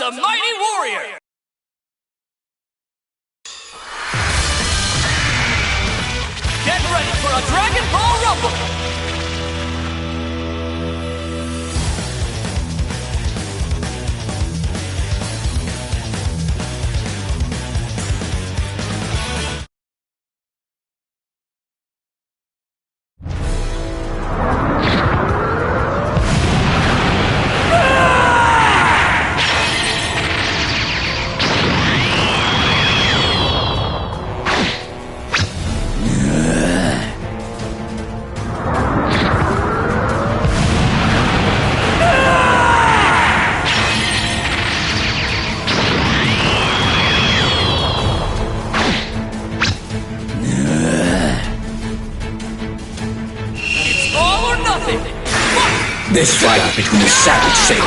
a mighty warrior! Get ready for a Dragon Ball Rumble! This fight is between the savage Saiyan.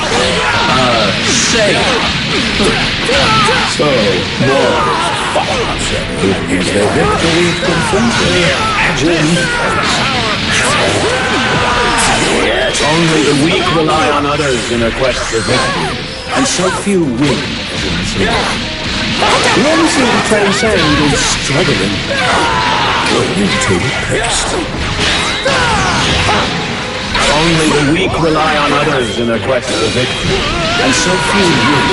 So, warriors fight. Who gives their victory confronting agony? Only the weak rely on others in a quest for victory, and so few win in this game. We only seem to transcend in struggling, going to the past. Only the weak rely on others in their quest for victory, and so few win.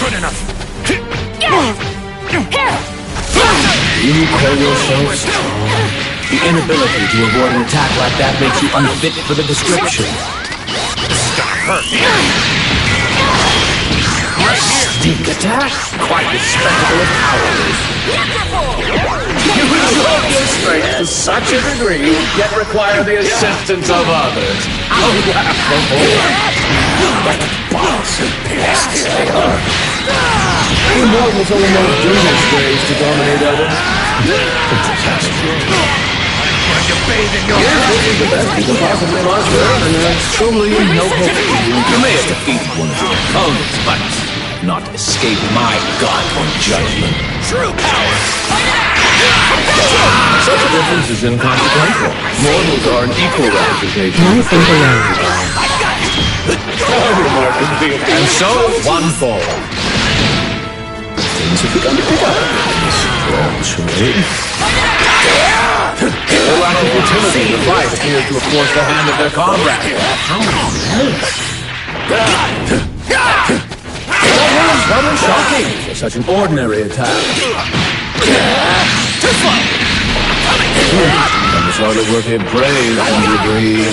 Good enough! You call yourself strong. The inability to avoid an attack like that makes you unfit for the description. This is gonna hurt! Sneak attack? Quite a spectacle of powers. You resolve your strength to such a degree, yet require the assistance of others. How laughable! Like boss and pests they are. The mortals only know demons' ways to dominate others. I'm going to bathe in your This is the best you can possibly muster, and there's truly no hope for you. You may have defeated one of your opponents, but not escape my godly judgment. true power! Such a difference is inconsequential. Mortals are an equal representation. And so, one fall. Things have begun to pick up. Gradually. The lack of utility in the fight appears to have forced the hand of their comrade. That was rather shocking for such an ordinary attack. That was hardly worth a praise and degree.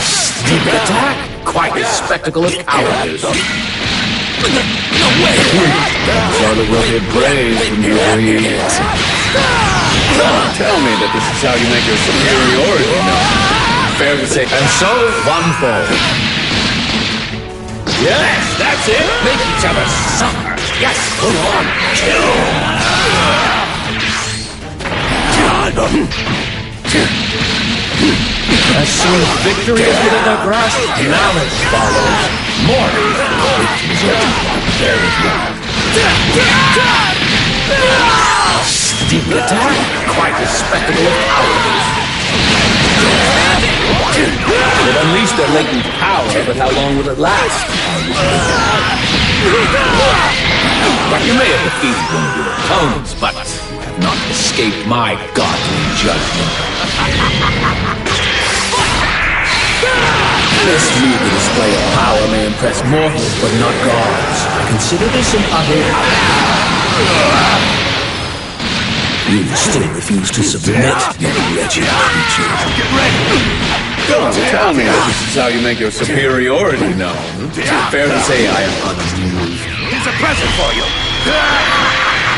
Sneak attack? Quite a spectacle of cowardice. No way! That was hardly worth a praise and degree. Tell me that this is how you make your superiority known. Fair to say. And so, one fall. Yes, that's it! Make each other suffer! Yes, go on! Kill! As soon as victory is within their grasp, knowledge follows. More victories there as well. Steep attack! Quite a spectacle of cowardice. It unleashed their latent power, but how long will it last? You may have defeated one of your opponents, but you have not escaped my godly judgment. This meager display of power may impress mortals, but not gods. I consider this an utter outrage. You still refuse to submit, you wretched creature. Get ready! Don't tell me that this is how you make your superiority known. Fair to say I am unamused. Here's a present for you!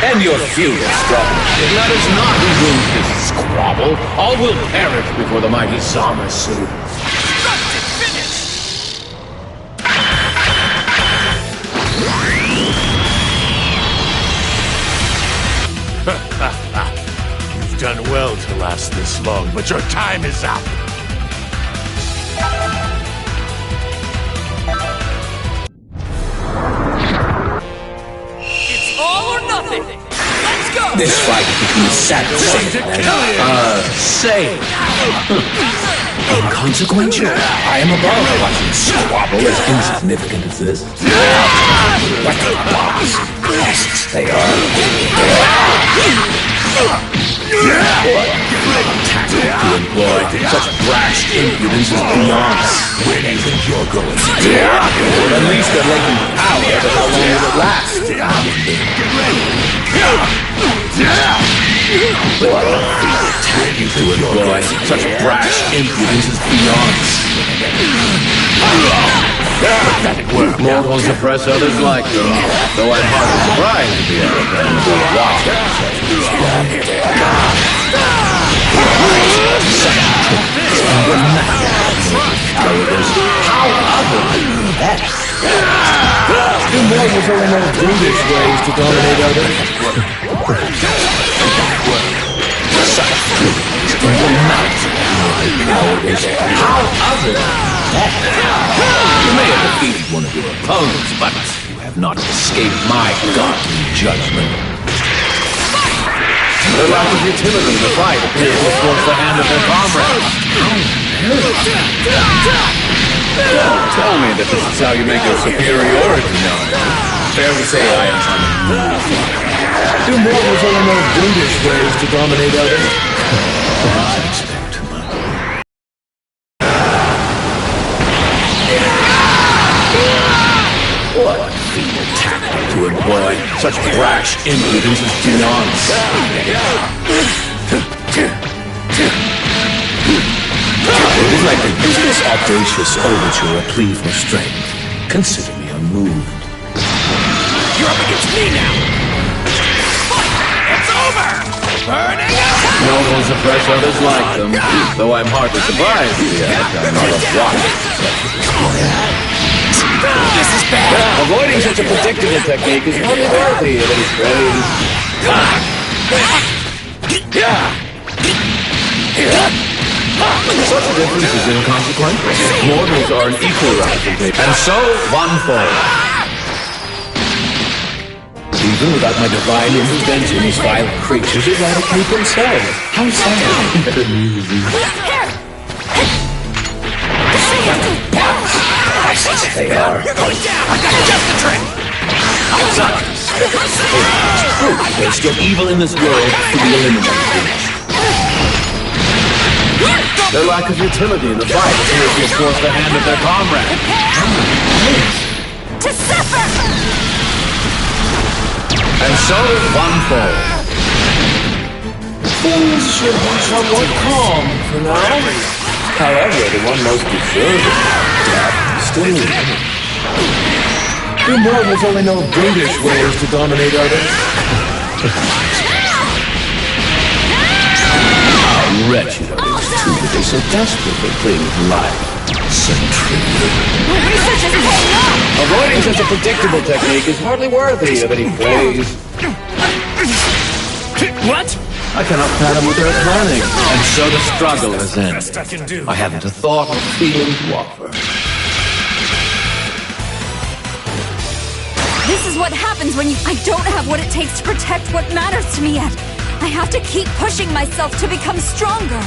And your feud is struggle. Let us not resume this squabble. All will perish before the mighty Zamasu. You've done well to last this long, but your time is up! It's all or nothing! Let's go! This fight between Saturday and, sane. Inconsequential. I am above watching squabble as insignificant as this. What the boss? Pests they are. What tactic to employ? Such brash impudence is beyond. Where do you think you're going? At least they're making power, but how long will it last? What tactic to employ? Such brash impudence is beyond. Pathetic work. More will suppress others like them, though I'm hardly surprised to be able to watch how other that? Do mortals only know brutish ways to dominate others? How other that? You may have defeated one of your opponents, but you have not escaped my godly judgment. The lack of utility in the fight appears to force the hand of their comrade. Don't tell me that this is how you make your superiority known. Fair to say I am on the move. Do mortals only know brutish ways to dominate others? I expect too much. What feeble tactic to employ? Such brash impudence is beyond. It is like this audacious overture a plea for strength. Consider me unmoved. You're up against me now! Fight! It's over! Burning up! No one will suppress others like them, though I'm hardly surprised yet. I'm not a watch. This is bad! Avoiding such a predictable technique is hardly worthy of any praise. Such a difference is inconsequential. Mortals are an equal representation, and so one fall. Even without my divine intervention, these vile creatures eradicate themselves. How sad and amusing. They are. You're going down! I got just the trick! Outside! There's still evil in this world to be eliminated. Their lack of utility in the fight appears to have forced the hand of their comrade. To suffer! And so, one fall. Things should be somewhat calm for now. However, the one most deserving death still lives. Do mortals only know brutish ways to dominate others? How wretched are those two that they so desperately cling to life. Centrifugal. My research is paying off! Avoiding such a predictable technique is hardly worthy of any praise. What? I cannot fathom what they're planning, and so the struggle has ended. Best I can do. I haven't a thought or feeling to offer. This is what happens when I don't have what it takes to protect what matters to me yet. I have to keep pushing myself to become stronger.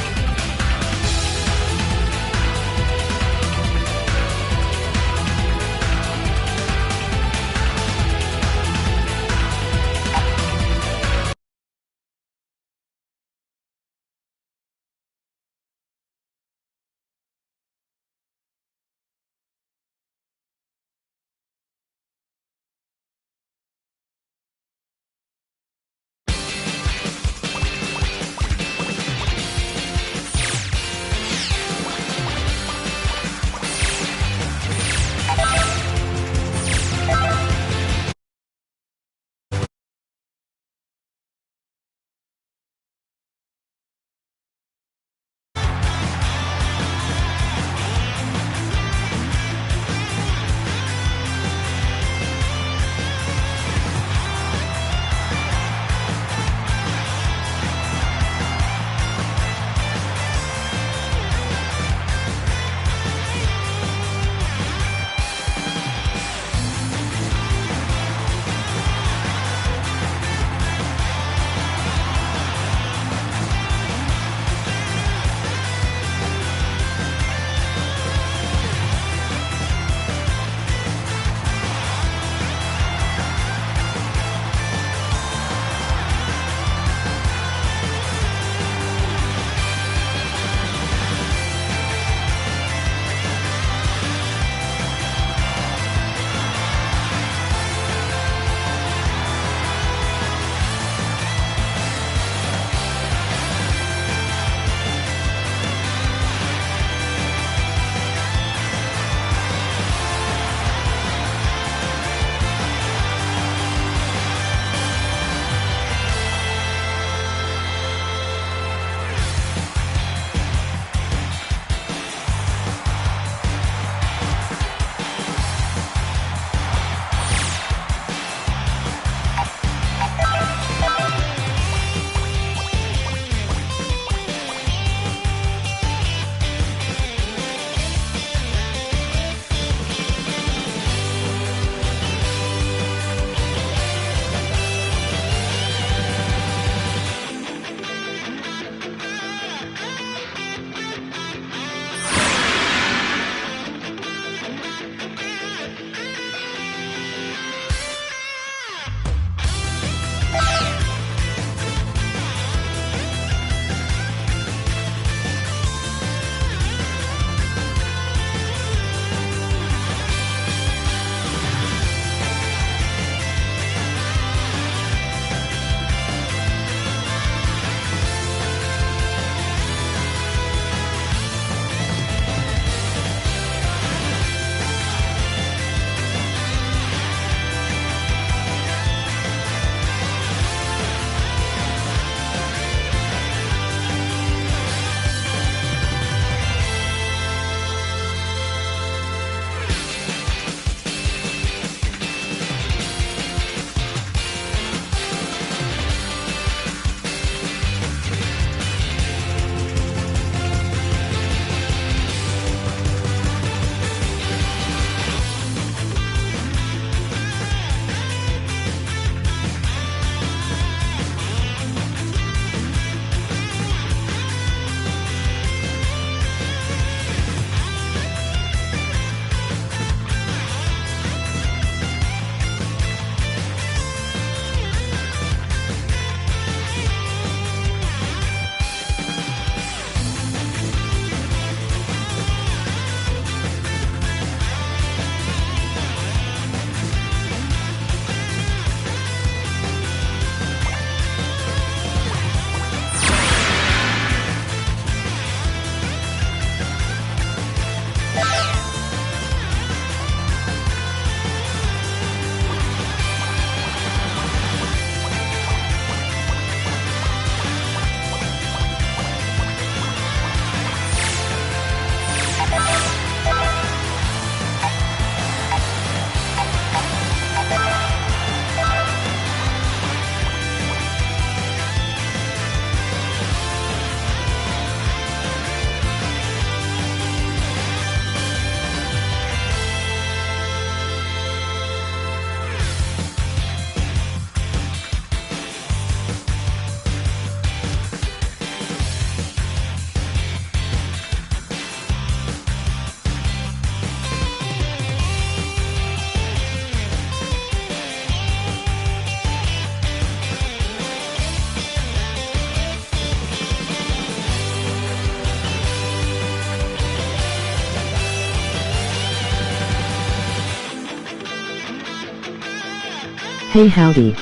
Hey howdy.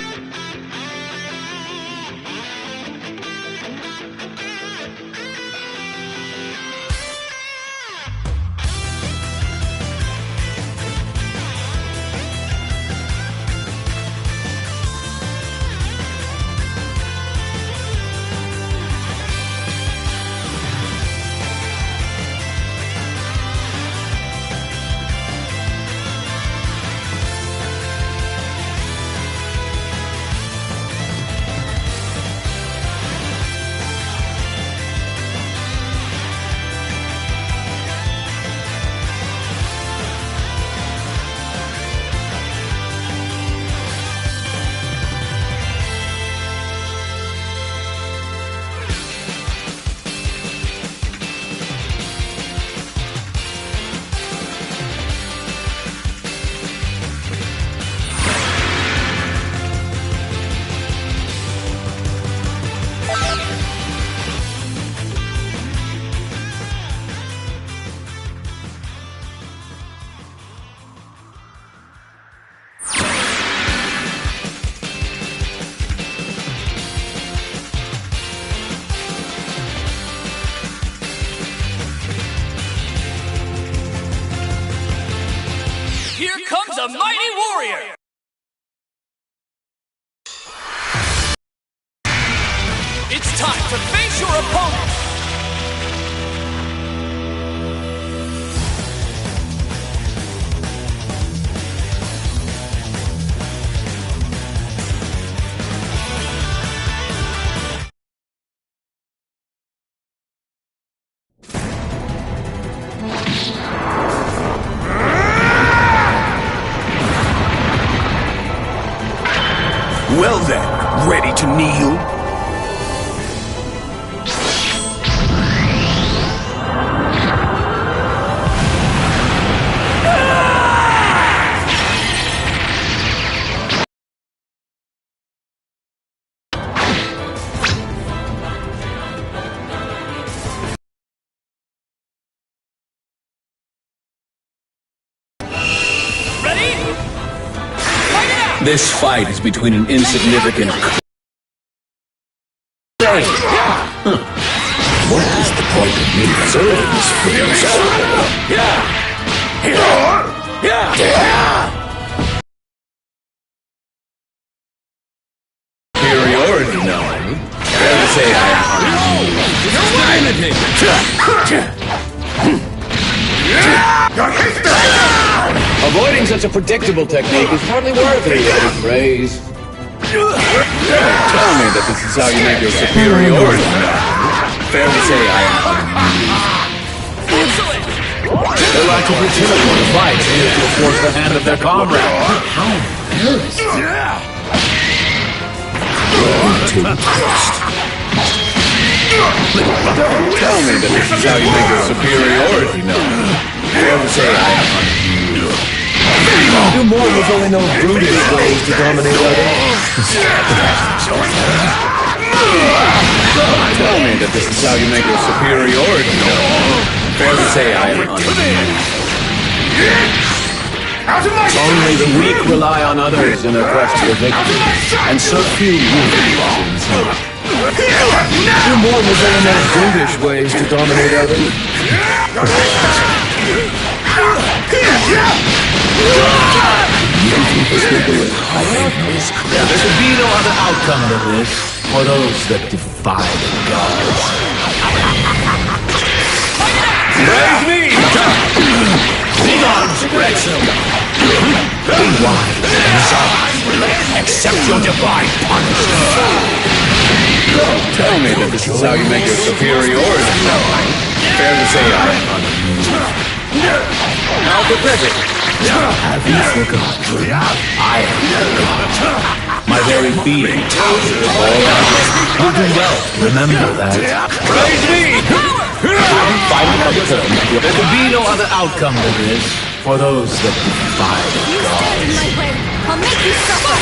Here comes a mighty warrior! It's time to face your opponent! Well then, ready to kneel? This fight is between an insignificant... What is the point of me serving this superiority now, eh? Fair to say avoiding such a predictable technique is hardly worthy of praise. Tell me that this is how you make your superiority known. Fair to say I am Excellent! They like to pretend in the fight to force the hand of their comrade. How embarrassing. Tell me that this is how you make your superiority known. Fair to say I am You mortals only know brutish ways to dominate others. Tell me that this is how you make your superiority known. Fair to say I am Only the weak rely on others in their quest for victory, and so few will. You mortals only know brutish ways to dominate others. There could be no other outcome than this for those that defy the gods. Praise me! Big arms, Rachel! Be wise and sound. Accept your divine punishment. Tell me that this is how you make your superiority known. Fair to say I am Now for present. Have you forgotten? I am God. My very being tells you all that. You do well. Remember that. Praise me! There could be no other outcome than this for those that defy the You stand in my way, I'll make you suffer!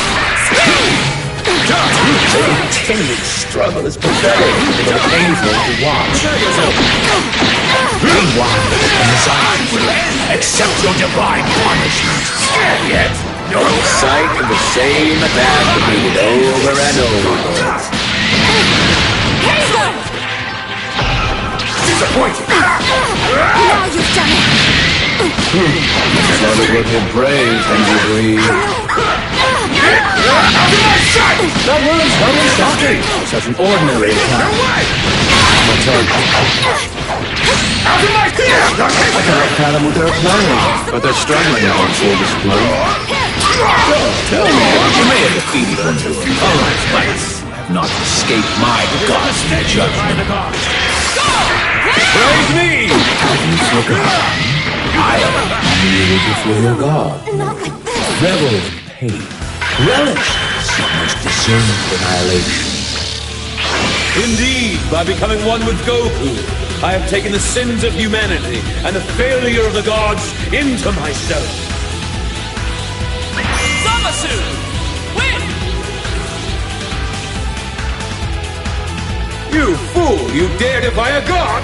The continued struggle is pathetic, but painful to watch. Be wise and resign. Accept your divine punishment. Scared yet? The sight of the same attack repeated over and over. Disappointed! Now you've done it! Never give him praise when you breathe. Out of my sight! That was very shocking. Such an ordinary attack. My turn. Out of my fear! I cannot fathom what they're planning, but they're struggling on full display. Tell me, you may have defeated one of them. All right, but not escape my godly judgment. Praise me! He's forgotten. I am merely before your god. Not like this! Revel in pain. Relish some most deserved annihilation. Indeed, by becoming one with Goku, I have taken the sins of humanity and the failure of the gods into myself. Zamasu! Win! You fool! You dare defy a god?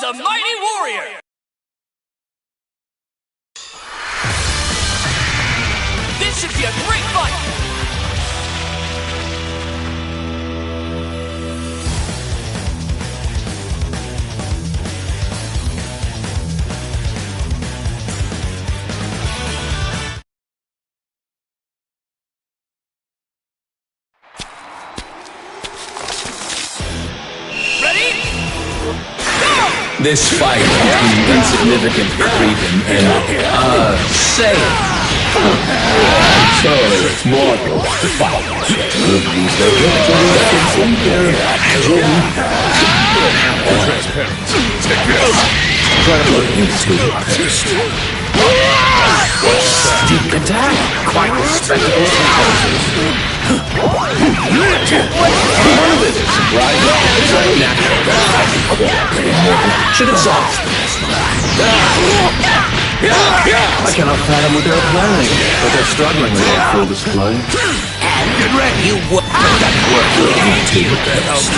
a mighty warrior! This should be a great fight! This fight between insignificant freedom and, sane. So it's mortal fight. Use their victory in their action. Try to look into the past. Sneak attack. Quite respectable intelligence. This is surprising. It's only natural that I can cooperate mortal should exhaust this. I cannot fathom what they're planning, but they're struggling with their full display. And get ready, you work. That work will need to the best.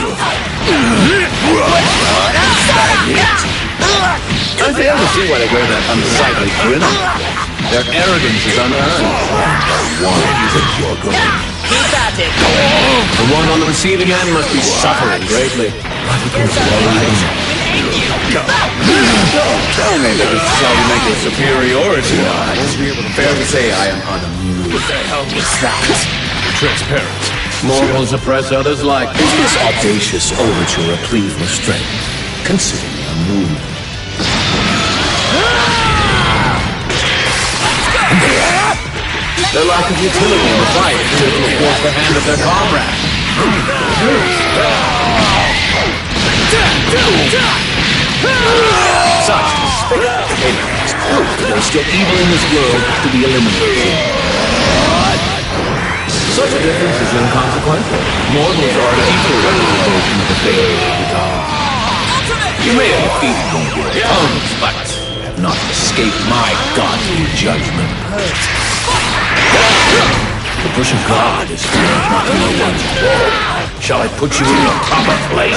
I fail to see why they wear that unsightly grin. Their arrogance is unearned. Keep at it. The one on the receiving end must be suffering greatly. Tell me that this is how you make your superiority rise. Fair to say I am unamused. What the hell was that? Transparent. Mortals oppress others like. Is this audacious overture a plea for strength? Consider me unmoved. Their lack of utility in the fight appears to force the hand of their comrade. Such despicable ignorance proof that there is still evil in this world to be eliminated. Such a difference is inconsequential. Mortals are an equal representation of the failure of the gods. You may have defeated one of your opponents, but have not escaped my godly judgment. The push of God is feared not to know one's role. Shall I put you in your proper place?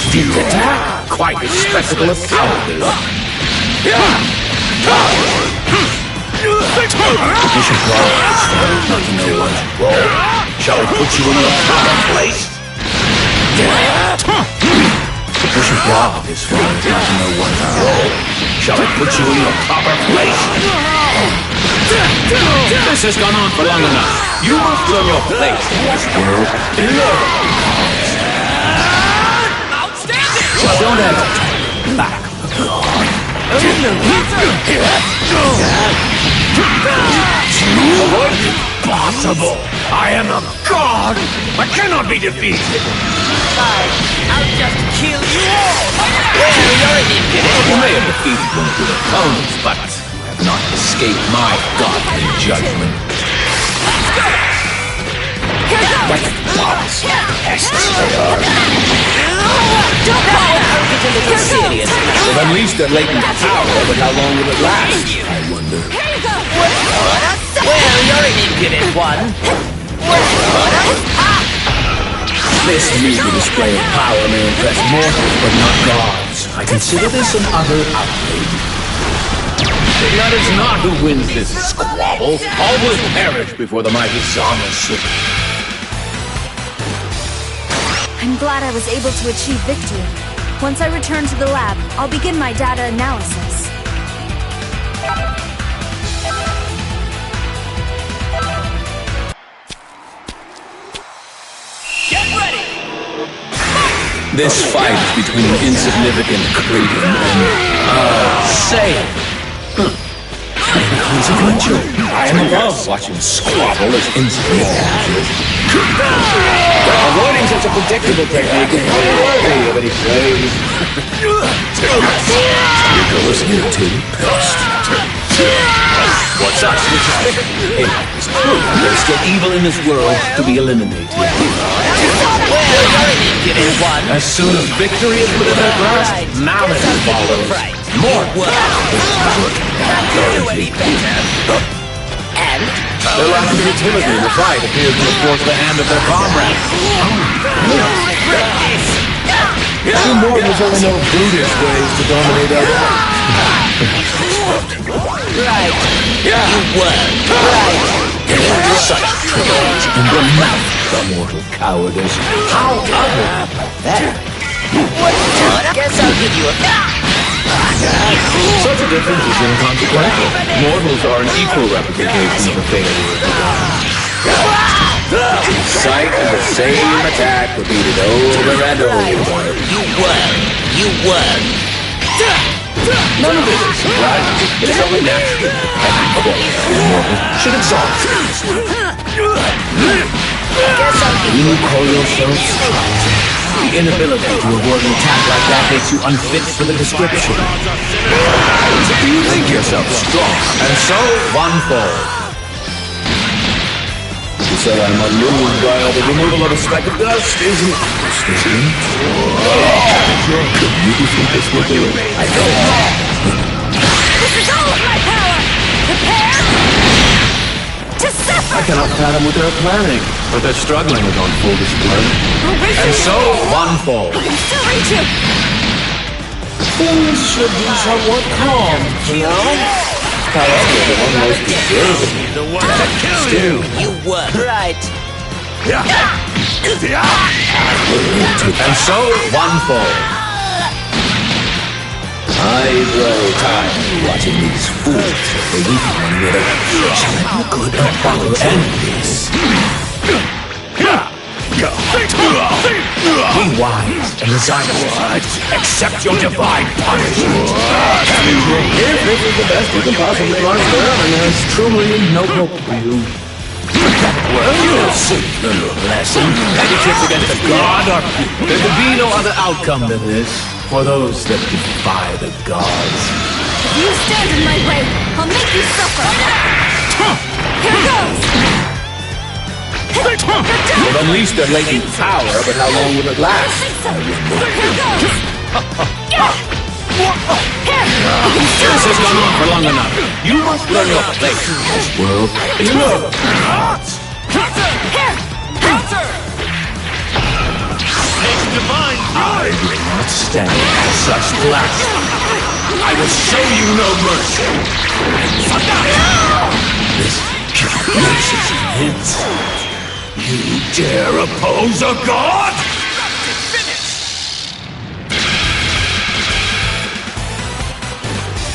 Sneak attack! Quite a spectacle of cowardice. The push of God is feared not to know one's role. Shall I put you in your proper place? The push of God is for not to know one's role. Shall I put you in your proper place? This has gone on for long enough. You must learn your place in this world. Outstanding! So don't hesitate. Back of the God. Impossible! I am a god! I cannot be defeated! Fine, I'll just kill you all! Well, you're an impudent. You may have defeated one of your opponents, but have not escaped my godly judgment. What thoughts? Pests they are. Don't let her get a little serious. They've unleashed their latent power, but how long will it last? I wonder. Well, you're an impudent one. This meager display of power may impress mortals, but not gods. I consider this an utter outrage. It matters not who wins this squabble. All will perish before the mighty Zamasu. I'm glad I was able to achieve victory. Once I return to the lab, I'll begin my data analysis. Get ready! This fight between insignificant Kratom and, sane. Inconsequential. I am above watching squabble as insignificant. Avoiding such a predictable technique is unworthy of any praise. Nicholas irritated pest. What's up? It is proof there is still evil in this world to be eliminated. Well, you're an impudent one. As soon as victory is within their grasp, malice follows. More Not do any better. And their lack of utility in the fight appears to have forced the hand of their comrade. You mortals only know brutish ways to dominate others. right. You were right. Such trickery and the mouth of mortal cowardice. How other than that? What? Guess I'll give you a. Such a difference is inconsequential. Mortals are an equal representation of the failure of the gods. Sight of the same attack repeated over and over. You won. You won. None of this is surprising. It is only natural. Every quality of a mortal should exalt. You call yourself strong. The inability to avoid an attack like that makes you unfit for the description. You think yourself strong, and so one falls. You say I'm unmoved by the removal of a speck of dust, isn't it? You think this will do it? I don't know. This is all of my power! Prepare to suffer! I cannot fathom what they're planning, but they're struggling with on full display. And so, one falls. I can still reach you! Things should be somewhat calm, you know? However, the one most deserving The one that killed you. You won. Right. and so, one falls. I grow tired watching these fools believing one another. Shall I be good or bother end this? Be wise and resign yourself. Accept your divine punishment. If this is the best you can possibly learn, then there's truly no hope for you. Well, you'll see the lesson. Etiquette against the god or there could be no other outcome than this for those that defy the gods. If you stand in my way, I'll make you suffer! Here goes! You've unleashed their latent power, but how long will it last? Here goes! This has gone on for long enough. You must learn your place in this world. You know. I will not stand for such blasphemy. I will show you no mercy. This is an insult. You dare oppose a god?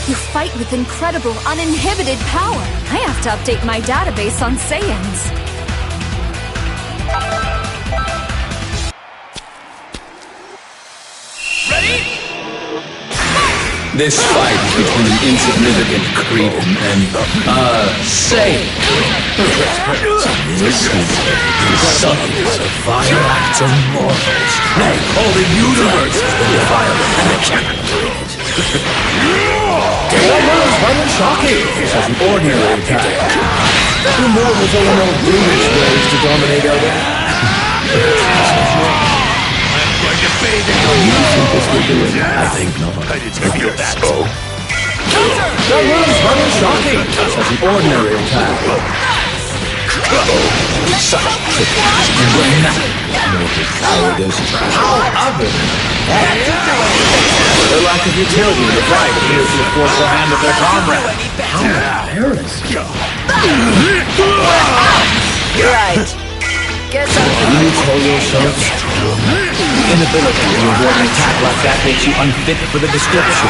You fight with incredible, uninhibited power. I have to update my database on Saiyans. This fight between an insignificant creep and Saiyan. This is the sons of vile acts of mortals. Nay, all the universe has been defiled, and I cannot bring it. That was rather shocking. This is an ordinary attack. The mortals only know brutish ways to dominate others. You think this will do it? I think not. I didn't feel that. So? That was rather shocking. This is an ordinary attack. Such trickery and we're nothing. Mortal cowardice. How other than that? The lack of utility in the fight appears to force the hand of their comrade. How embarrassing. Right. Guess You call yourself strong. The inability to avoid an attack like that makes you unfit for the description.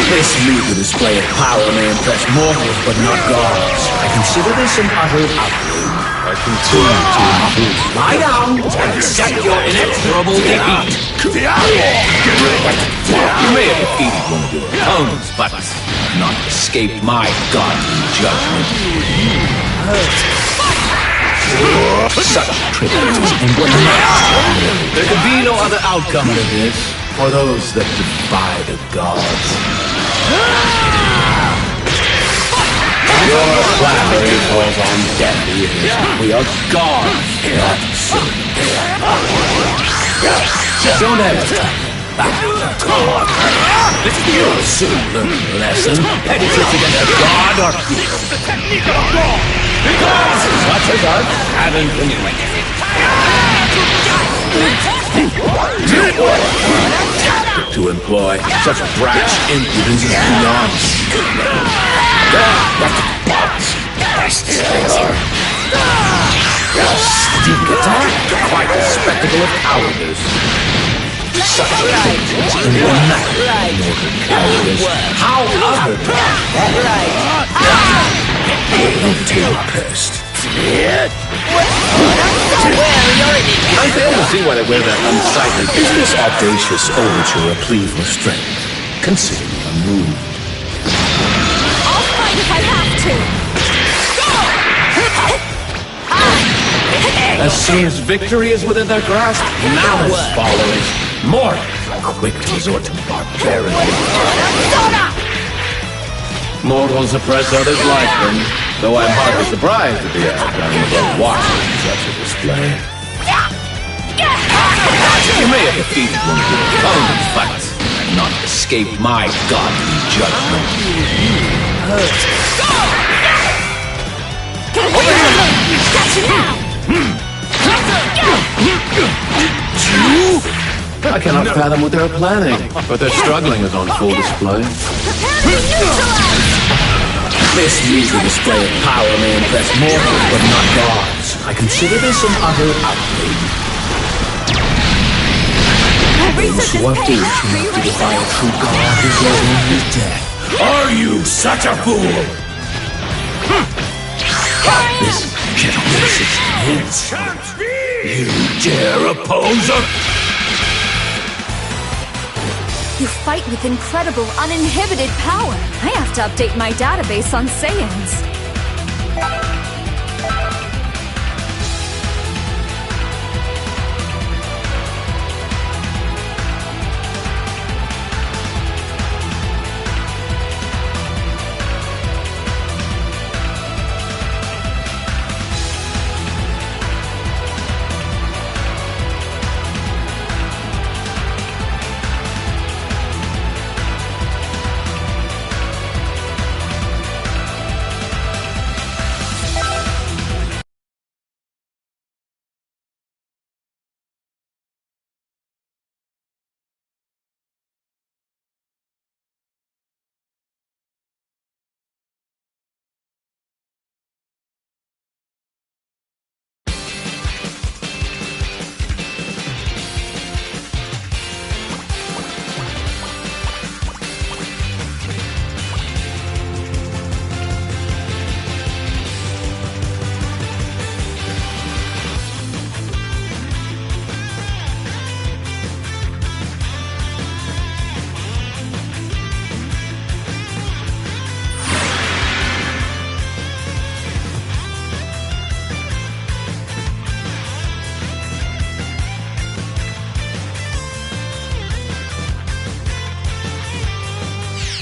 This meager display of power may impress mortals, but not gods. I consider this an utter outrage. I continue to improve. Lie down and accept your inexorable defeat. You may have defeated one of your opponents, but not escaped my godly judgment. Such trickery and there could be no other outcome to this for those that defy the gods. Your flattery falls on deaf ears. We are gods, not sinners. Don't hesitate. You'll soon learn a lesson. Etiquette against a god or people. Because such as us haven't been tactic to employ such brash impudence is beyond. Pests they are. A sneak attack, quite a spectacle of cowardice. Such actions in your method, mortal cowardice. How other hail tempest. I fail to see why they wear that unsightly. Is this audacious overture a plea for strength? Consider me unmoved. I'll fight if I have to! As soon as victory is within their grasp, malice follows. Mortals are quick to resort to barbarity. Mortals oppress others like them, though I'm hardly surprised at the outcome of watching such a display. You may have defeated one of your opponents, but have not escaped my godly judgment. Got you now! I cannot fathom what they're planning, but their struggling is on full display. Prepare to be neutralized! This measly display of power may impress mortals, but not gods. I consider this an utter outrage. Those who are foolish enough to defy a true god deserve only death. Are you such a fool? This gentleness is his. You dare oppose a... You fight with incredible, uninhibited power. I have to update my database on Saiyans.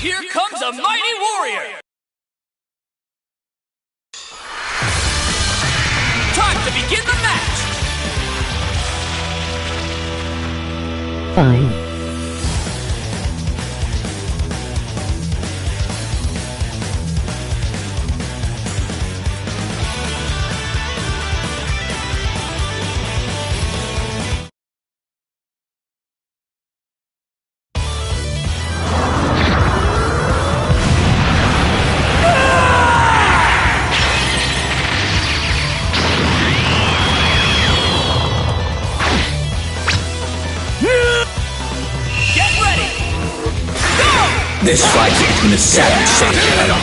Here comes a mighty warrior! Time to begin the match! Fine. This fight between a savage Saiyan and a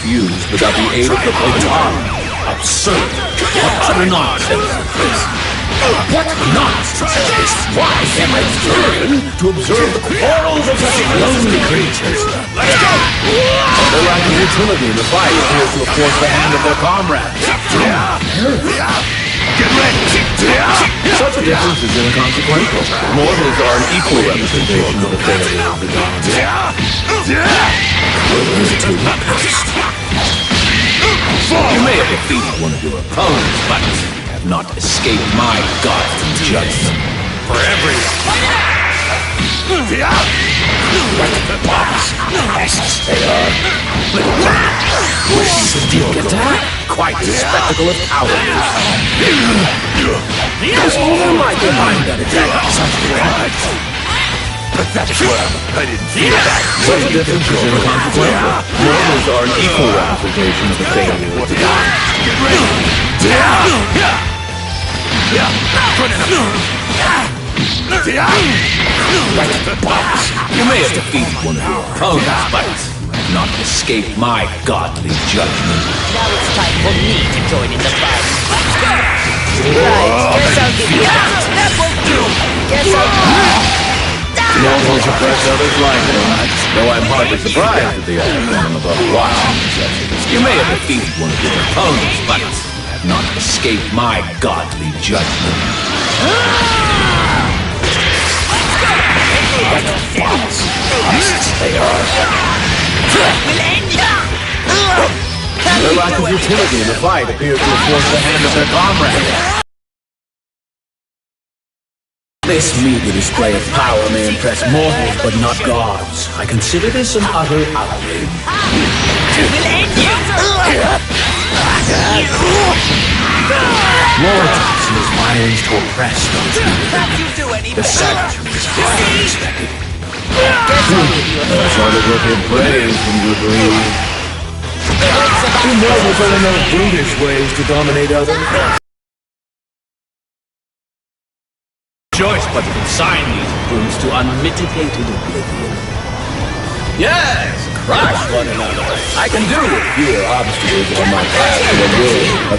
fused without the aid of the Budokai arm. Absurd! What utter nonsense is this? What nonsense is this? Why am I driven to observe the quarrels of such lonely creatures? Let's go! Their lack of utility in the fight appears to have forced the hand of their comrades. Get ready! Such a difference is inconsequential. Mortals are an equal representation of the failure of the gods. You may have defeated one of your opponents, but have not escaped my godly judgment. For everyone! Pests they are. Sneak attack? Quite a spectacle of cowardice. There's more might behind that attack. Pathetic worm! I didn't feel that! Such a difference is inconsequential. Mortals are an equal representation of the failure of the gods. Get ready! Good enough! You may have defeated one of your opponents, but not escape my godly judgment. Now it's time for me to join in the fight. Let's go! Right, guess I'll give you that. That won't do. Guess I'll... Mortals oppress others likewise, though I'm hardly surprised at the outcome of our watching sessions. You may have defeated one of your opponents, but have not escaped my godly judgment. Their lack of utility in the fight appears to have forced the hand of their comrade. This meager display of power may impress mortals, but not gods. I consider this an utter outrage. Mortals use violence to oppress those who live. The savagery is highly unexpected. That's why they will get praise from you, breed. You mortals only know brutish ways to dominate others. Choice but to consign these brutes to unmitigated oblivion. Yes, crush one another. I can do it. Fewer obstacles on my path to a world of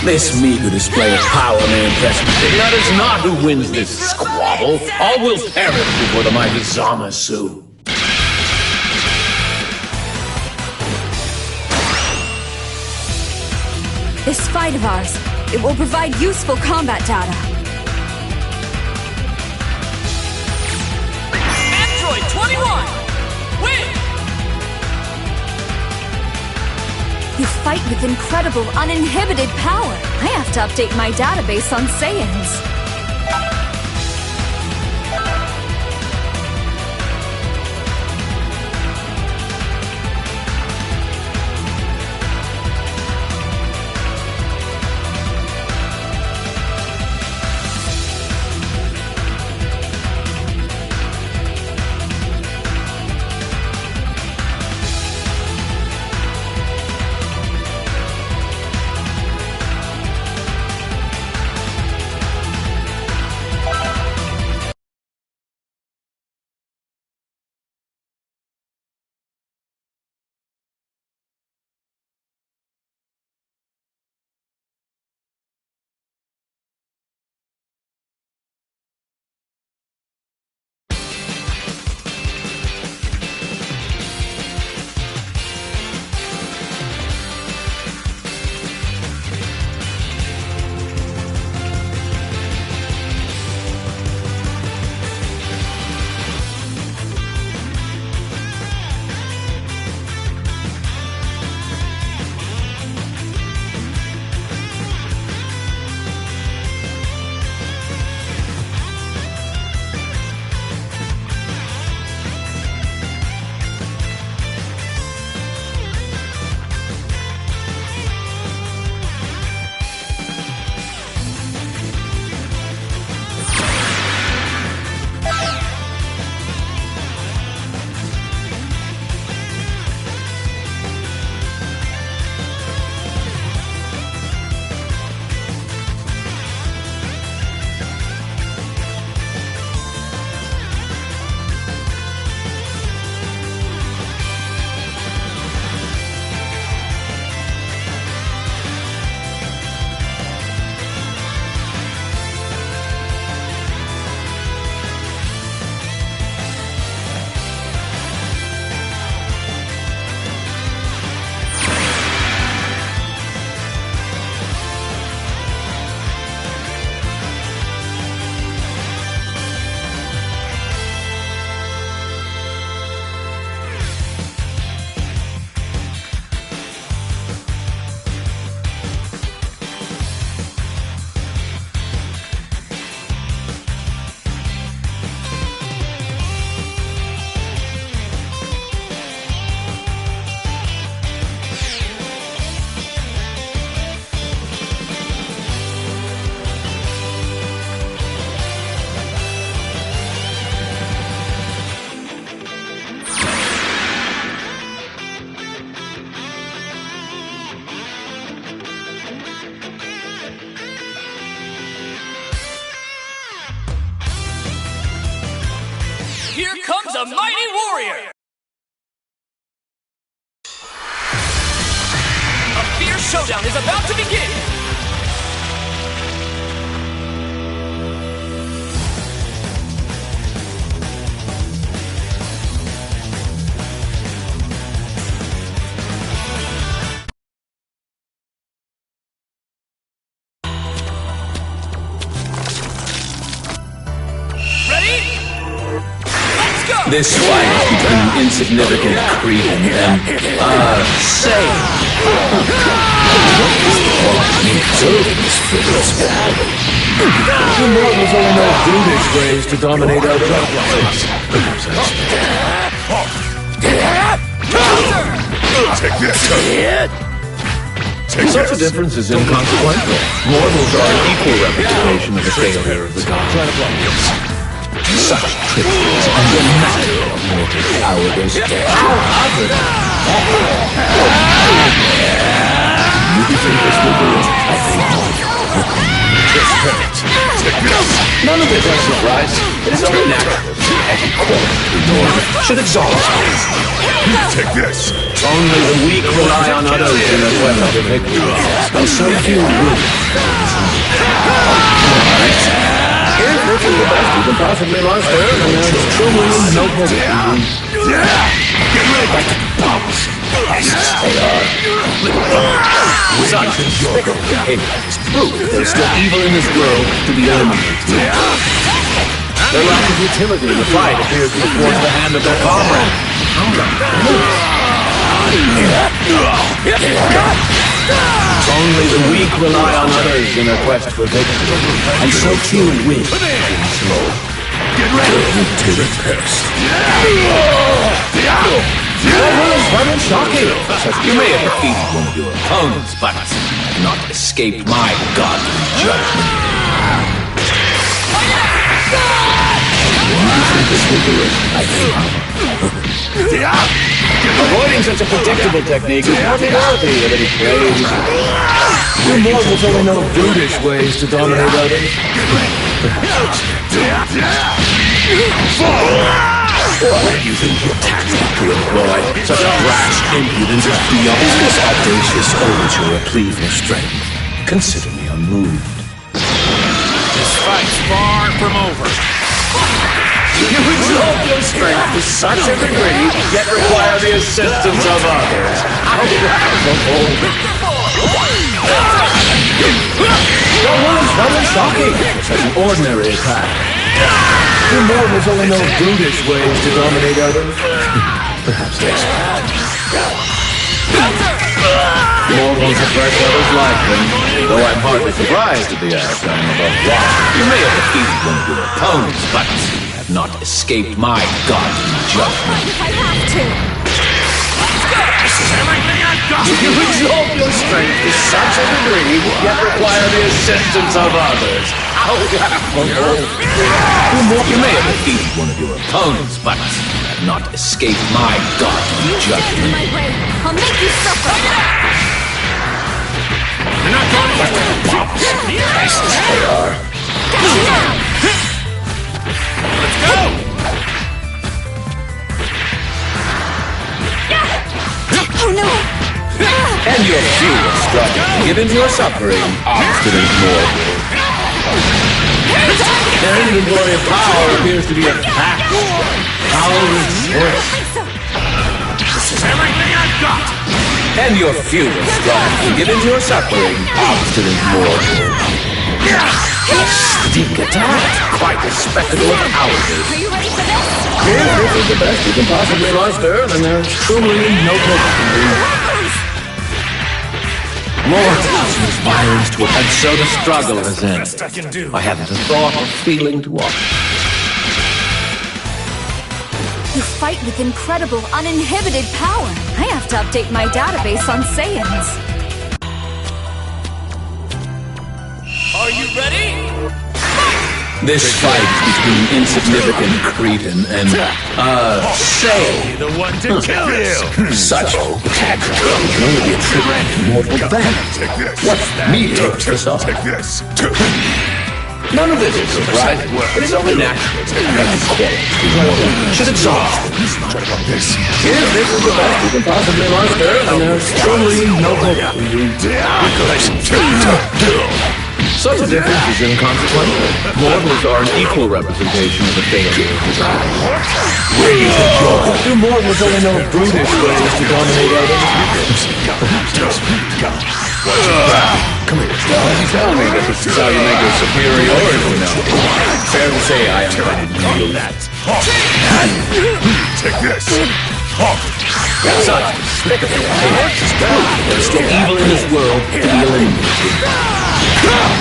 This meager display of power may impress me, but that is not who wins this squabble. All will perish before the mighty Zamasu. This fight of ours, it will provide useful combat data. Android 21! Win! You fight with incredible, uninhibited power. I have to update my database on Saiyans. a mighty warrior! A fierce showdown is about to begin! This fight is between insignificant Cretan and, sane. You mortals only know brutish ways to dominate others. Take this! Such a difference is inconsequential. Mortals are an equal representation of the failure of the gods. Such trickery is emblematic of mortal cowardice. You think this will do it? I think not. None of this is a surprise. It is only natural. Every quarter should exalt us. Take this! Only the weak rely on others in a weapon of victory. And so few will. Here's virtually the best you can possibly muster, and there's truly no hesitation. Get ready! Like bombs! Pests they are. Such despicable behavior is proof there's still evil in this world to be eliminated. Their lack of utility in the fight appears to force the hand of their comrade. Only the weak rely on others in their quest for victory, and so few win. Get ready! To the pest! That was rather shocking. You may have defeated one of your opponents, but not escaped my godly judgment. Avoiding such a predictable technique is hardly worthy of any praise. You mortals only know brutish ways to dominate others. What do you think your tactic to employ? Such a rash impudence beyond this audacious overture a plea for strength. Consider me unmoved. This fight's far from over. You exalt your strength to such a degree, yet require the assistance of others. How laughable! Your words rather shocking for such an ordinary attack. You mortals only know brutish ways to dominate others. Perhaps that's right. Mortals oppress others like them, though I'm hardly surprised at the outcome of a block. You may have defeated one of your opponents, but have not escaped my godly judgment. If I have to. This is everything I've got! You exalt your strength to such a degree, yet require the assistance of others. How laughable! You may have defeated one of your opponents, but have not escaped my godly You stand in judgment. my way. I'll make you suffer. You're not going anywhere! Pests they are. Got you now. Let's go! Oh no! And your fear struggle to give in to your suffering, obstinate mortal. Their inventory of power appears to be a pack. Power is worse. This is everything I've got! And your fear strive to give in to your suffering, obstinate mortal. Sneak attack! Quite a spectacle of cowardice. Are you ready for this? If this is the best you can possibly muster, then there's truly no hope. Mortals use violence to and so the struggle has ended. I can do. I haven't a thought or feeling to offer. You fight with incredible, uninhibited power. I have to update my database on Saiyans. Are you ready? This fight is between insignificant Cretan and, Saiyan. The one to kill you! Such tactics can only be attributed to mortal vanity. Take this! What me takes this off? Take this! None of this is surprising. It is only natural that this quality should exhaust. If this is the best you can possibly muster, then there's truly no hope for you. Such a difference is inconsequential. Mortals are an equal representation of the failure of design. Do mortals only know brutish ways to dominate others? Come here. You tell me that this is how you make your superiority known. Fair to say I am going to feel that. Take this. Such despicable behavior. There is still evil in this world to be eliminated.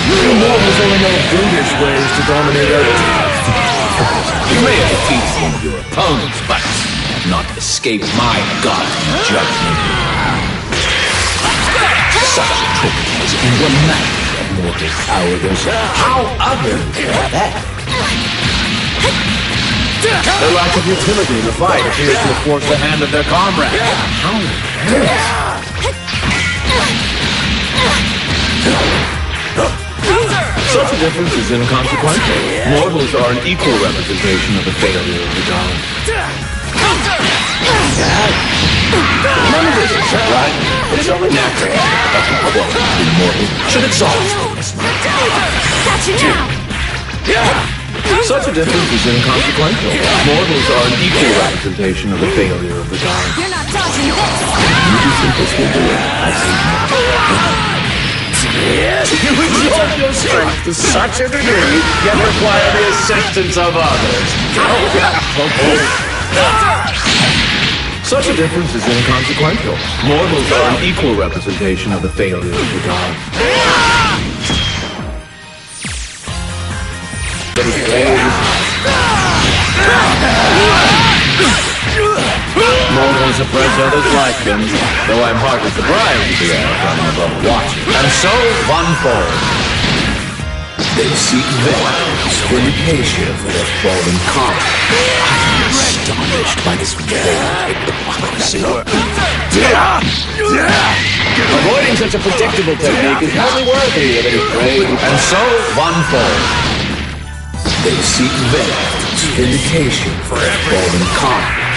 You mortals only know brutish ways to dominate others. You may have defeated one of your opponents, but not escape my godly judgment. Such a trick is emblematic of mortal cowardice. How other than that? The lack of utility in the fight appears to have forced the hand of their comrade. How Such a difference is inconsequential. Mortals are an equal representation of the failure of the gods. None of this is right. It is only natural that the quality of the mortal should exhaust. Got you now! Such a difference is inconsequential. Mortals are an equal representation of the failure of the gods. You're not dodging this! You do simply do it. I see no. You exalt your strength to such a degree, yet require the assistance of others. Such a difference is inconsequential. Mortals are an equal representation of the failure of the gods. Mortals oppress others like them, though I'm hardly surprised to be from above watching. And so, one falls. They seek vengeance, vindication for their fallen comrade. I am astonished by this vague hypocrisy. Avoiding such a predictable technique is hardly worthy of any praise. And so, one falls. They seek vengeance, vindication for their fallen comrade.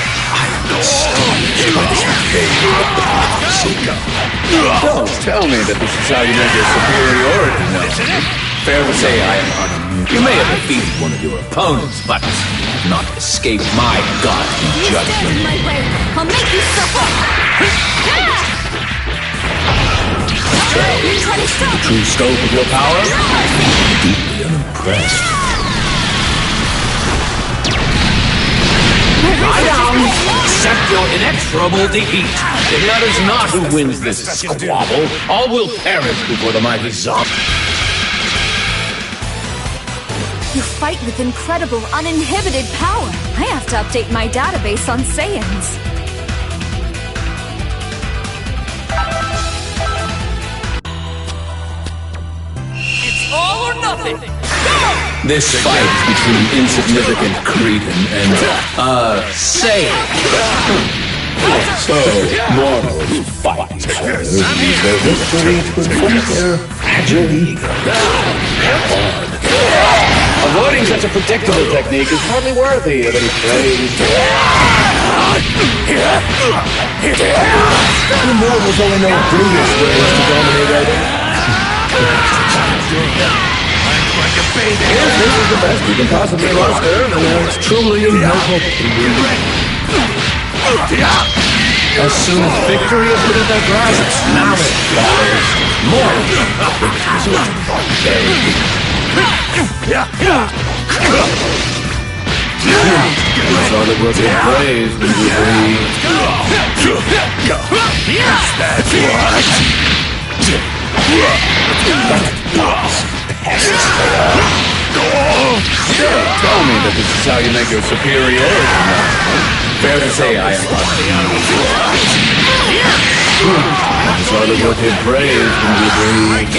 Astonished by this vague hypocrisy. Don't tell me that this is how you make your superiority known. Fair to say I am unique. You may have defeated one of your opponents, but not escape my godly judgment. In my way, I'll make you suffer! Try to stop! The true scope of your power? Deeply unimpressed. Lie down! Accept your inexorable defeat! It matters not who wins this squabble. All will perish before the mighty zombie. You fight with incredible, uninhibited power. I have to update my database on Saiyans. It's all or nothing! Go! This fight between insignificant Cretan and, Saiyan. So, mortals fight each other, use their victory to inflate their fragile ego. Avoiding such a predictable technique is hardly worthy of any praise. The mortals only know brutish ways to dominate others. If this is the best we can possibly muster, then there's truly no hope for you. As soon as victory is within their grasp, knowledge follows. These are the words of praise when you breathe. Tell me that this is how you make your superiority known. Fair to say I am These are the words of praise when you breathe.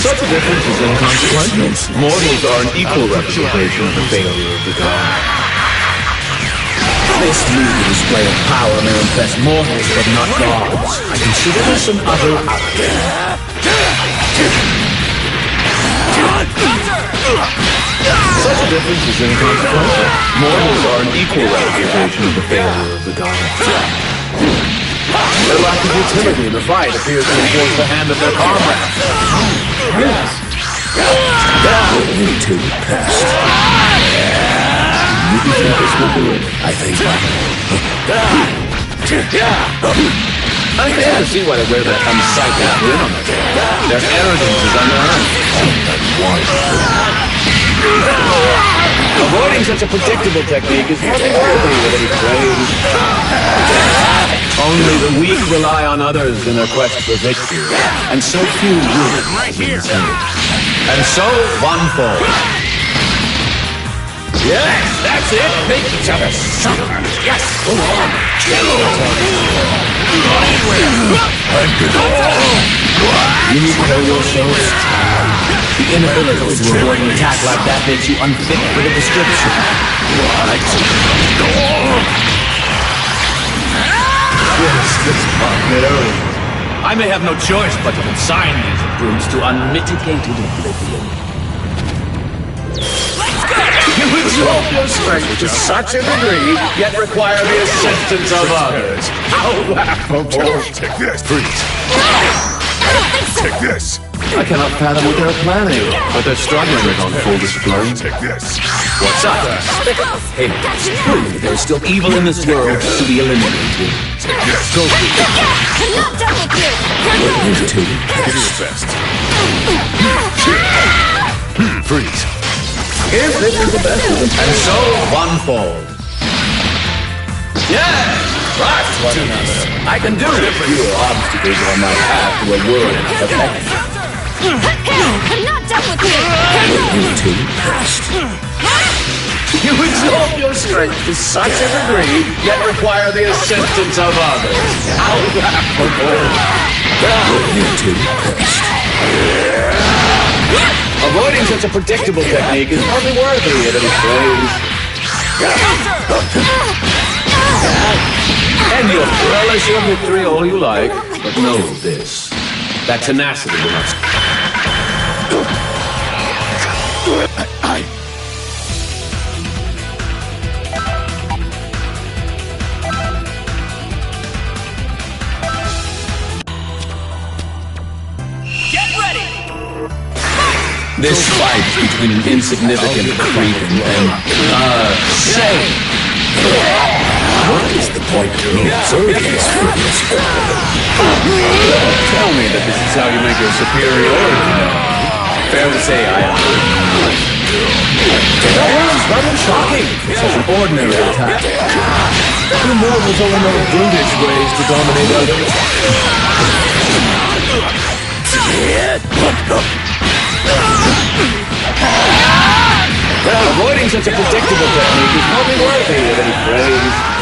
Such a difference is inconsequential. Mortals are an equal representation of the failure of the gods. This new display of power may impress mortals, but not gods. I consider this an utter outrage. Such a difference is inconsequential. Mortals are an equal representation of the failure of the gods. Their lack of utility in the fight appears to enforce the hand of their comrades. Yes. Only two passed. You think this will do it? I think not. I can't see why they wear that unsightly grin on their face. Their arrogance is unearned. Avoiding such a predictable technique is hardly worthy of any praise. Only the weak rely on others in their quest for victory, and so few win. Right here. And so one falls. Yes, that's it. Make each other suffer. Yes, go on. Kill. You know yourself. The inability to avoid an attack like that makes you unfit for the description. Yes, this partner. I may have no choice but to consign these brutes to unmitigated oblivion. You exalt your strength to such a degree, yet require the assistance of others. How laughable! Take this, freeze. Take this. I cannot fathom what they're planning, but their struggling is on full display. Take this. What's up? Hey, surely there's still evil in this world to be eliminated. Take this. Go. I'm not done with you! You two. Give your best. Freeze. If this is the best of them. And so one falls. Yes! Right, one another. I can do it. Fewer obstacles on my path to a world of perfection. I'm not done with you! You two passed. You exalt your strength to such a degree, yet require the assistance of others. How laughable! You two passed. Avoiding such a predictable technique is hardly worthy of any praise. And you'll relish your victory all you like, but know this: that tenacity will not. Get ready. This fight between an insignificant creep and saint. What is the point of me observing this frivolous Tell me that this is how you make your superiority known. Fair to say I am. That was rather shocking for such an ordinary attack. You mortals only know brutish ways to dominate others. Avoiding such a predictable technique is hardly worthy of any praise.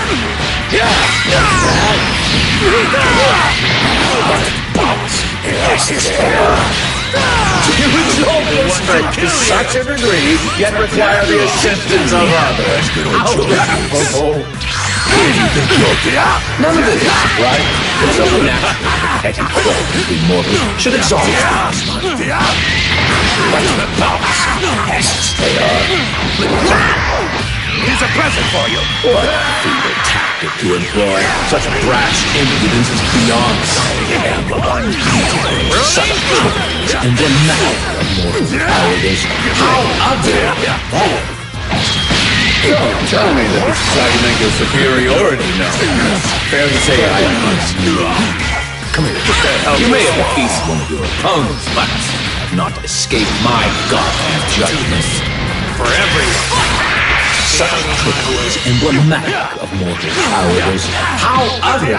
You exalt your strength to such a degree, yet require the assistance of others. How laughable! None of this is right. It's so natural. Petty quarrels between mortals should exalt us. Pests they are. Here's a present for you. What a feeble tactic to employ. Such brash impudence is beyond such emblematic of mortal cowardice. How ugly! Don't tell me that this is how you make your superiority known. Fair to say I am unseen. Come here. You may have defeated one of your opponents, but have not escaped my godly judgment. For everyone. Such trickery is emblematic of mortal cowardice. How ugly!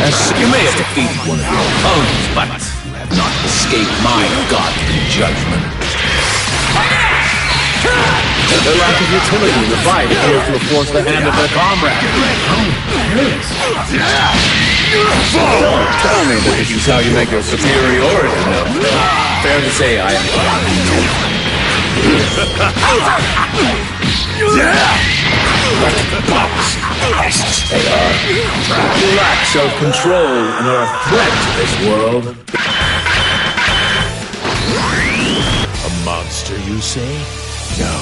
As you may have defeated one of your opponents, but you have not escaped my godly judgment. Their lack of utility in the fight appears to have forced the hand of their comrade. Don't tell me that this is how you make your superiority known. Fair to say I am. Pests they are. You lack self-control and are a threat to this world. monster, you say? No,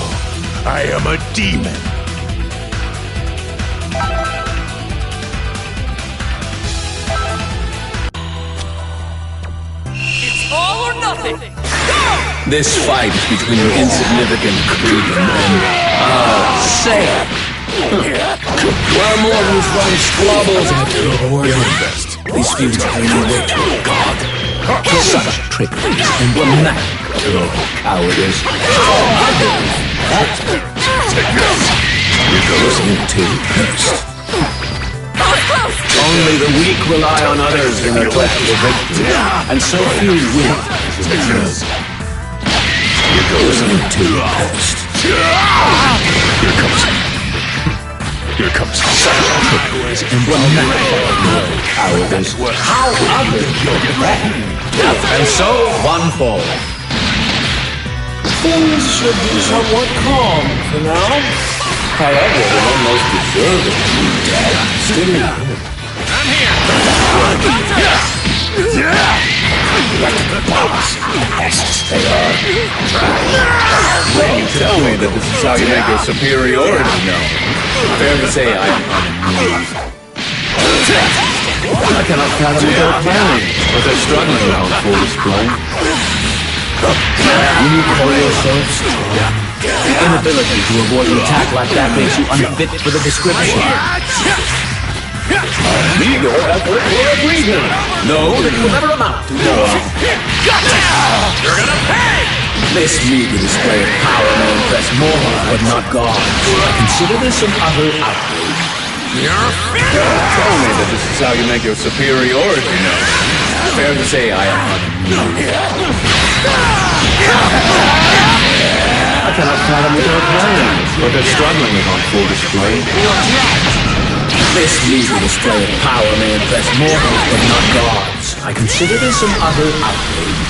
I am a demon. It's all or nothing! Go! This fight is between an insignificant Cretan and, Sam. Where mortals run squabbles and your best. These feuds carry no weight to a god. Such trickery is emblematic of your cowardice. Listen to first. Only the weak rely on others in their quest for victory, and so few win. Listen to first. Here comes such emblematic of your cowardice. How others your friend. And so one fall. Things should be somewhat calm for now. However, the one most deserving to be dead still live. I'm here! Pests they are. When you tell me that this is how you make your superiority known, fair to say I am unamused. I cannot fathom what they're planning, but they're struggling now on full display. You call yourself strong. The inability to avoid an attack like that makes you unfit for the description. Need your effort for a reason. No, that you will never amount to more. Gotcha! You're gonna pay! This meager display of power may impress mortals, but not gods. I consider this an utter outrage. Tell me that this is how you make your superiority known. Fair to say I am unamused. I cannot fathom what they're playing, but they're struggling with on full display. This meager display of power may impress mortals, but not gods. I consider this an utter outrage.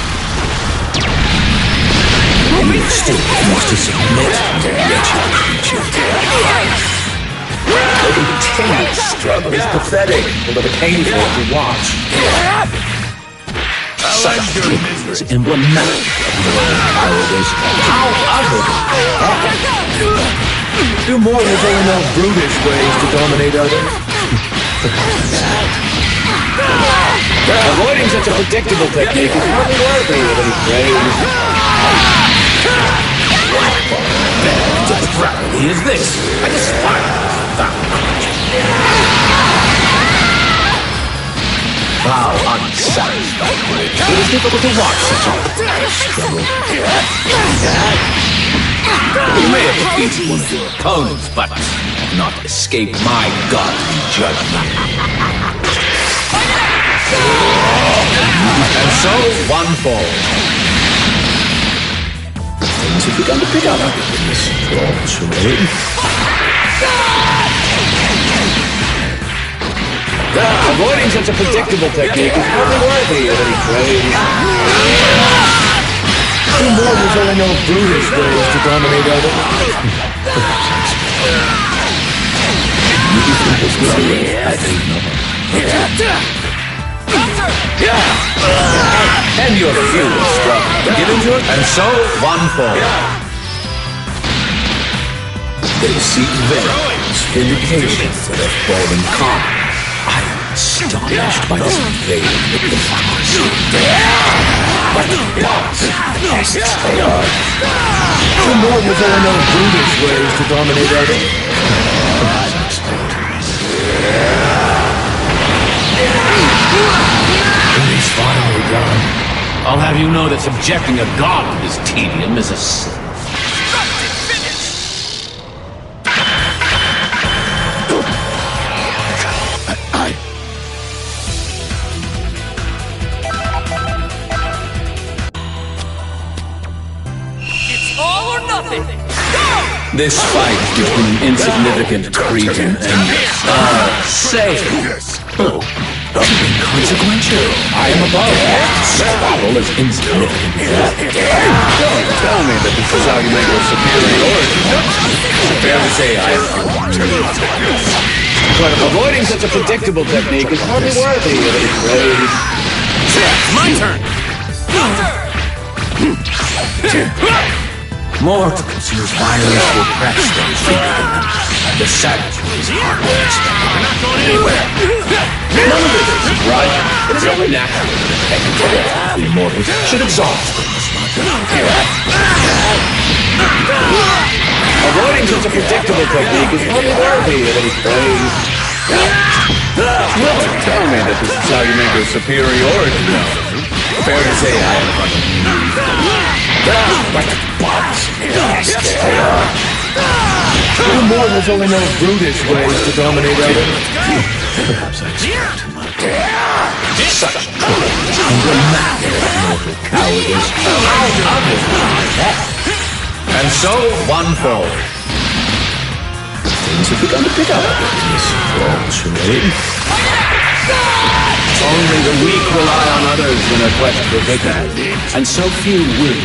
You still refuse to submit, wretched creature. The continued struggle is pathetic, although painful to watch. Such trickery is emblematic of your cowardice. How utterly! Do mortals only know brutish ways to dominate others? Avoiding such a predictable technique is hardly worthy of any praise. What depravity is this? I despise that creature. Thou unsatisfied creature. It is difficult to watch such a pathetic struggle. You may have defeated one of your opponents, but have not escaped my godly judgment. And so, one falls. Things have begun to pick up in this broad charade. Avoiding such a predictable technique is hardly worthy of any praise. The mortals only know brutish ways to dominate others. I think not. And your futile struggle. Get into it, and so one fall. They seek vengeance, vindication for their fallen calm. I am astonished by this veil of the flowers. But the pests they are. The mortals only know brutish ways to dominate others. It is finally done. I'll have you know that subjecting a god to this tedium is a sin. This fight between an insignificant Cretan and, say, inconsequential. I am above that. Squabble is insignificant. Don't tell me that this is how you make your superiority. Fair to say I am unamused. But avoiding such a predictable technique is hardly worthy of any praise. My turn! Mortals use violence to oppress those weaker than them. The savage is hardly expected anywhere. None of this is right. It is only natural that the technical we mortals should exhaust Avoiding such a predictable technique is hardly worthy of any praise. Don't tell me that this is how you make your superiority known. Fair to say I am You mortals only know brutish ways to dominate others. Perhaps I expect too much. Such emblematic of mortal cowardice. And so, one falls. Things have begun to pick up in this wrong charade. Only the weak rely on others in a quest for victory, and so few will.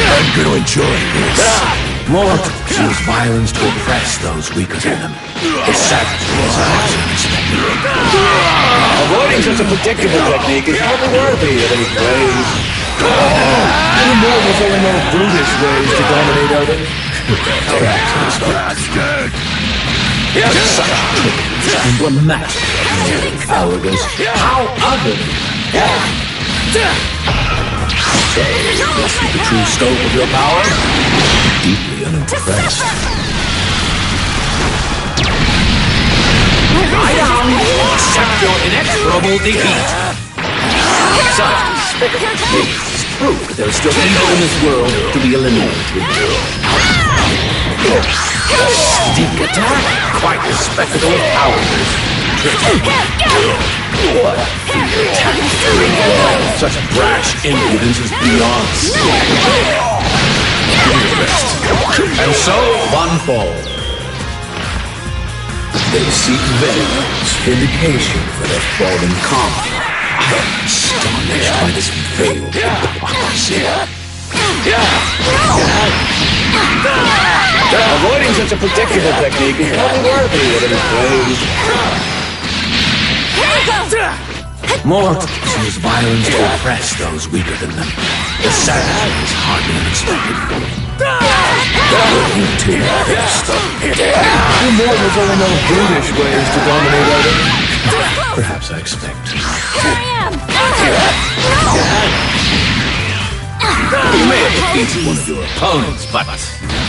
I'm going to enjoy this. Mortals use violence to oppress those weaker than them. The savage is unexpected. Avoiding such a predictable technique is hardly worthy of any praise. You mortals only know brutish ways to dominate others. Emblematic of cowardice. How others? So, you see the true scope of your power? Deeply unimpressed. Lie down! Accept your inexorable defeat! Such despicable is proof that there is still evil in this world to be eliminated. Sneak attack? Quite the spectacle of cowardice. What attack? Such brash impudence is beyond And so, one falls. They seek vengeance, vindication for their fallen comrade. I am astonished by this veiled hypocrisy. Avoiding such a predictable technique is hardly worthy of any praise. Mortals use violence to oppress those weaker than them. The savage is hardly unexpected. You two are best. You mortals only know brutish ways to dominate others. Perhaps I expect. You may have defeated one of your opponents, but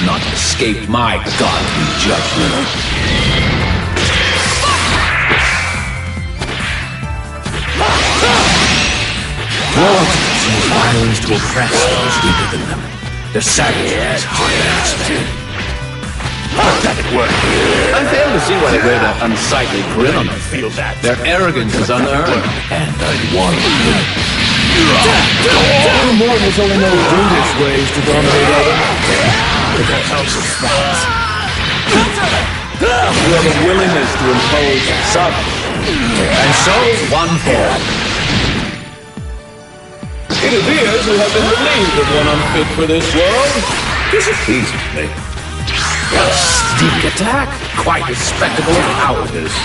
not escaped my godly judgment. Mortals use violence to oppress those weaker than them. The savage is hardly expected. Pathetic work. I fail to see why they wear that unsightly grin on their face. Their arrogance is unearned. And I won. You mortals only know brutish ways to dominate others. You have a willingness to impose suffering. And so, one fall. It appears we have been relieved of one unfit for this world. This appeases me. A sneak attack? Quite a spectacle of cowardice.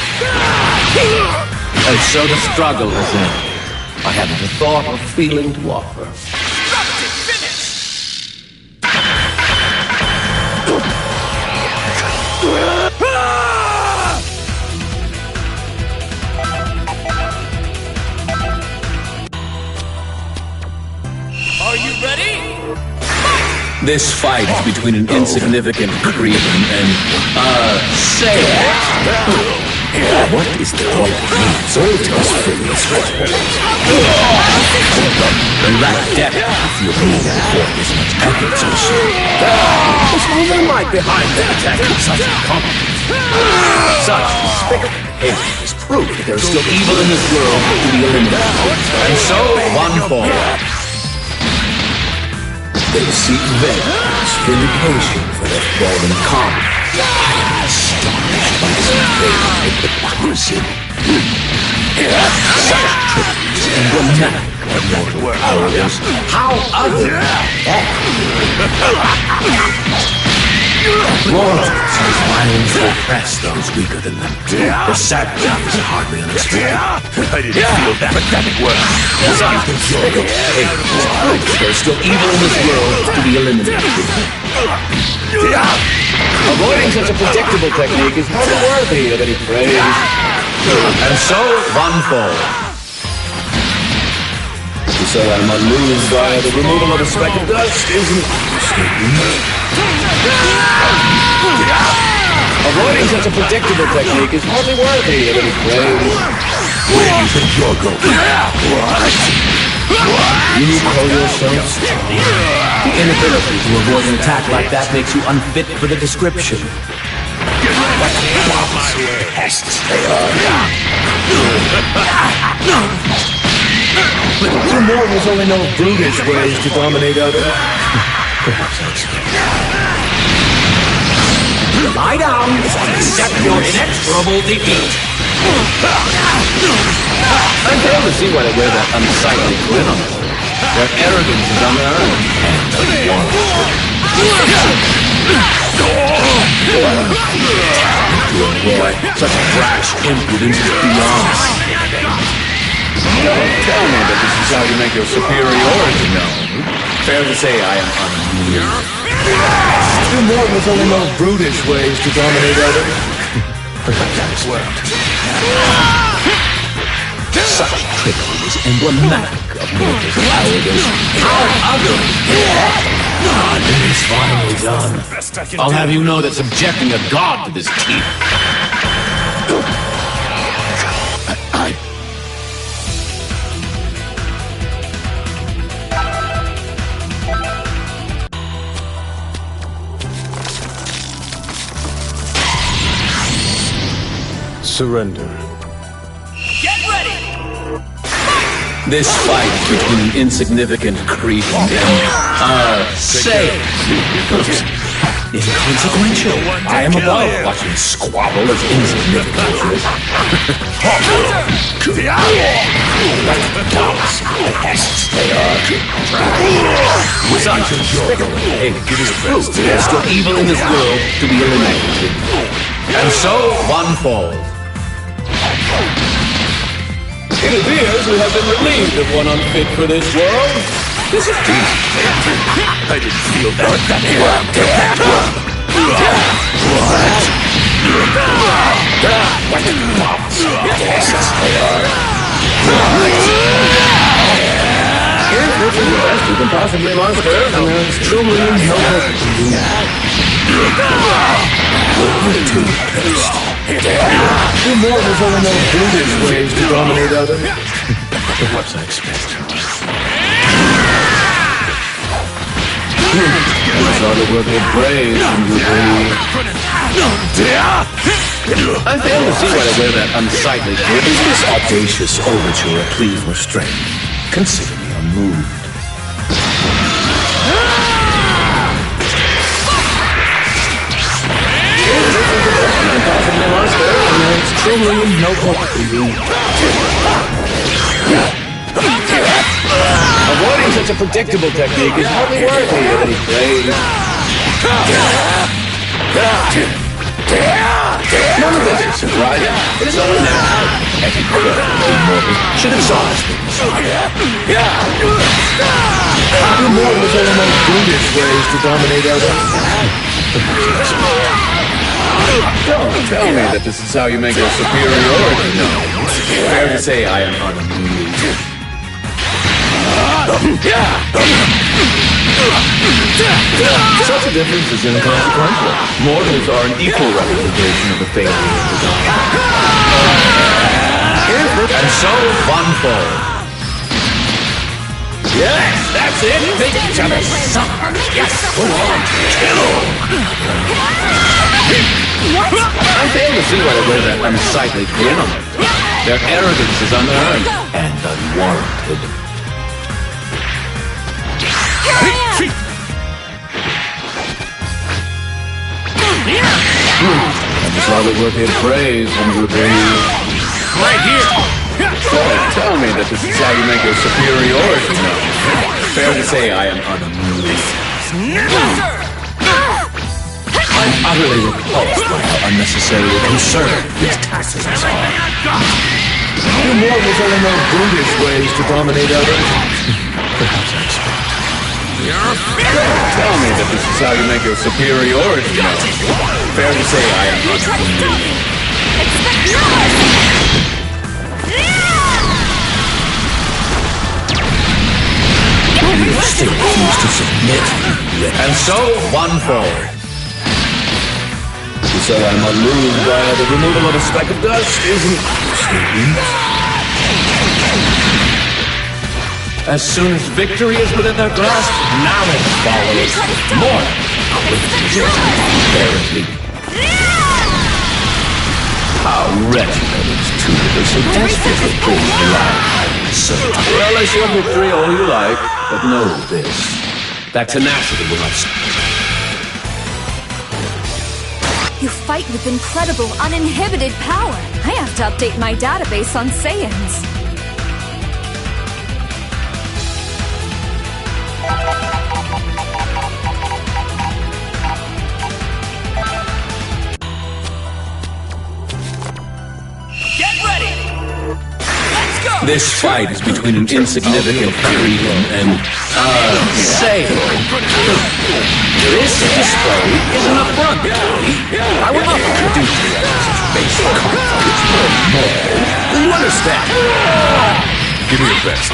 And so the struggle is ended. I haven't a thought or feeling to offer. Are you ready? This fight is between an insignificant cretin and, say it. What is the point of these altars frivolous rituals? And lack depth if you move before this much effort so soon. There's no one right behind that attack with such incompetence. Such despicable behavior is proof that there is still evil in this world to be eliminated. And so, one fall. They seek vengeance, vindication for their fallen comrade. I am astonished by this veiled hypocrisy. Such trickery is emblematic of mortal cowardice. How other? Mortals whose minds oppress those weaker than them. The sadness is hardly unexpected. I didn't feel that pathetic word. There's still evil in this world to be eliminated. Avoiding such a predictable technique is hardly worthy of any praise. And so, one falls. To say I'm unmoved by the removal of a speck of dust isn't avoiding such a predictable technique is hardly worthy of any praise. Where do you think you're going? You call yourself strong. The inability to avoid an attack like that makes you unfit for the description. Pests they are. You mortals only know brutish ways to dominate others. Perhaps I Lie down and accept your inexorable defeat. I fail to see why they wear that unsightly grin on them. Their arrogance is unearned and unwarranted. To employ such brash impudence is beyond. Don't tell me that this is how you make your superiority known. Fair to say I am unmoved. You mortals only know brutish ways to dominate others. Perhaps that's worked. Such trickery is emblematic of mortal cowardice. How ugly! It's finally done. I'll have you know that subjecting a god to this teeth. Surrender. Get ready! This fight between an insignificant creep and our sage is inconsequential. I am above watching squabble as insignificant as this. Pests they are. Such despicable behavior is proof there's still evil in this world to be eliminated. And so, one falls. It appears we have been relieved of one unfit for this world. This is deep. I didn't feel that pathetic word. What the bombs? Pests they are. Here's what's the best you can possibly muster, and there's truly no hope for you. You mortals only know brutish ways to dominate others. Perhaps I expect. It's all worthy of praise and goodwill. I fail to see why they wear that unsightly grin. Is this audacious overture a plea for strength? Consider me unmoved. It's truly no hope for you. Avoiding such a predictable technique is hardly worthy of any praise. None of this is surprising. It is only natural. Every mortal should exhaust themselves. You mortals are the most brutish ways to dominate others. Don't tell me that this is how you make your superiority known. Fair to say I am unmoved. Such a difference is inconsequential. Mortals are an equal representation of the failure of the god. And so, one falls. Yes, that's it. Make each other suffer. Yes, go on. I fail to see why they wear that unsightly grin on them. Their arrogance is unearned and unwarranted. And it's hardly worthy of praise when you agree. Right here! Don't tell me that this is how you make your superiority known. Fair to say I am unmoved. I'm utterly repulsed by how unnecessarily concerned these taxes are. You mortals only know brutish ways to dominate others. Perhaps I expect. Tell me that this is how you make your superiority known. Fair to say I am not familiar. Expect yours! You still refuse to submit. And so, one forward. You say I'm unmoved by the removal of a speck of dust, isn't it? As soon as victory is within their grasp, knowledge follows. More. Apparently. How wretched are these two that are so desperately clinging to life. So, Relish your victory all you like, but know this. That tenacity will not stop. You fight with incredible, uninhibited power. I have to update my database on Saiyans. Get ready! Let's go! This fight is between an insignificant freedom and, Saiyan. This display is an affront. I will not reduce the such basic conflict more. Do you understand? Give me your best.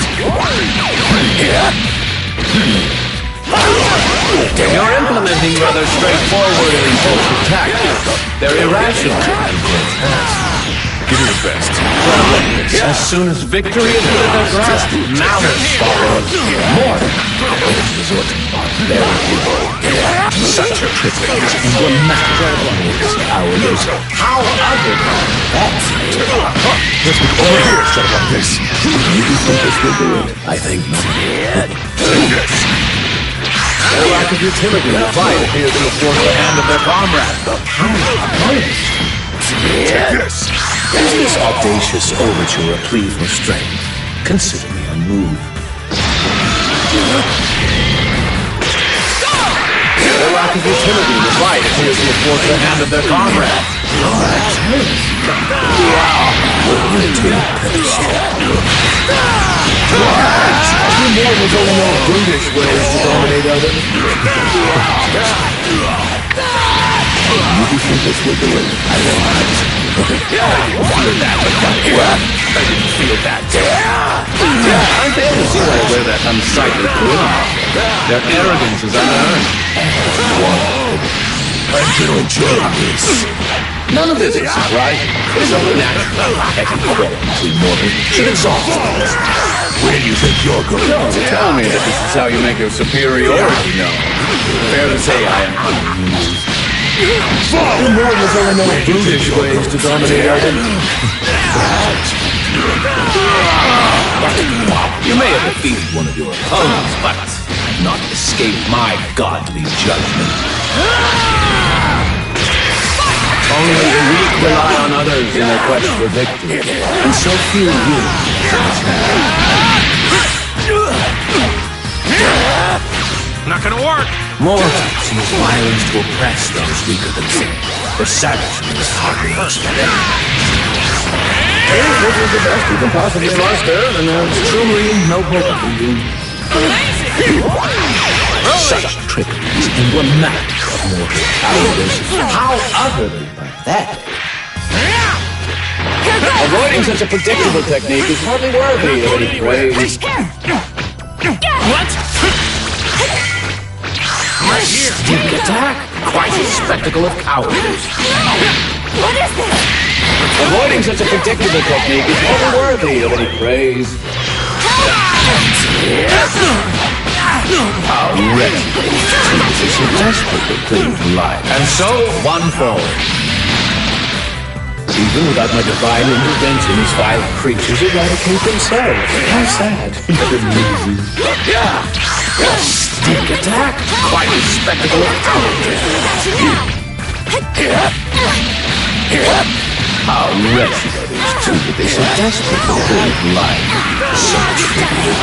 You're implementing rather straightforward and impulsive tactics. They're irrational. Give me your best. As soon as victory is within their grasp, malice follows. More. Resort to barbarity. such a privilege and your matter is powerless. How other than that? Let's get over here instead of like this. You think this will do it? I think not. Yes. The lack of utility in the fight appears to have forced the hand of their comrade. Take this. Is this audacious overture a plea for strength? Consider me unmoved. The lack of utility in the fight appears to have forced the hand of their comrade. You mortals only know brutish ways to dominate others. You think this will do it? I don't know. Feel that, but I didn't feel that. I fail to see why they wear that unsightly grin. Their arrogance is unearned. I'm gonna enjoy this. None of this is right. It is only natural. Equality, mortal, should exalt us. Where do you think you're going? Tell me that this is how you make your superiority known. Fair to say I am unused. You mortals only know brutish ways to dominate others. You may have defeated one of your opponents, but not escaped my godly judgment. Only the weak rely on others in their quest for victory, and so few you. Not gonna work! Mortals use violence to oppress those weaker than themselves. The savage is hardly understood. This is the best you can possibly muster, and there's truly no hope for you. Such trickeries emblematic of mortal cowardice. How other than pathetic? Avoiding such a predictable technique is hardly worthy of any praise. What? Right here! Sneak attack? Quite a spectacle of cowardice. What is this? Avoiding such a predictable technique is hardly worthy of any praise. How wretched is so desperately clinging to life. And so, one forward. Even without my divine intervention, these vile creatures eradicate themselves. How sad. Amazing. Sneak attack? Quite a spectacle of cowardice. How wretched are these two, but they so desperately live life. So trivial.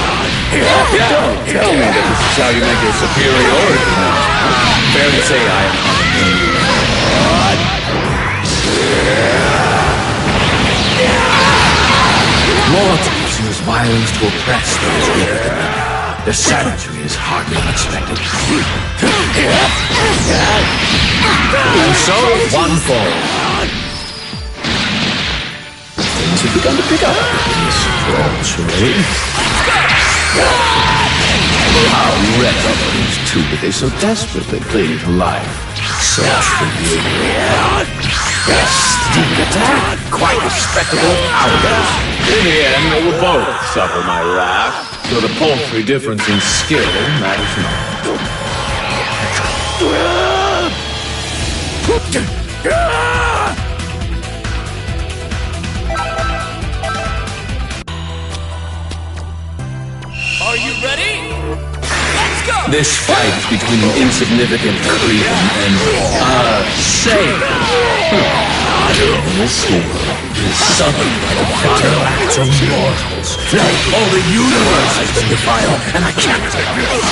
Don't tell me that this is how you make your superiority known. Fair to say I am mortals use violence to oppress those weaker than them. Their savagery is hardly unexpected. And so, one falls. Things have begun to pick up in this brawl charade. How wretched are these two, but they so desperately cling to life. So trivial. Sneak attack, quite a spectacle of cowardice. In the end, they will both suffer my wrath, so the paltry difference in skill matters not. Are you ready? Let's go! This fight is between an insignificant cretin and saint. This world is summoned by the vile acts of mortals. All the universe has been defiled, and I can't take this.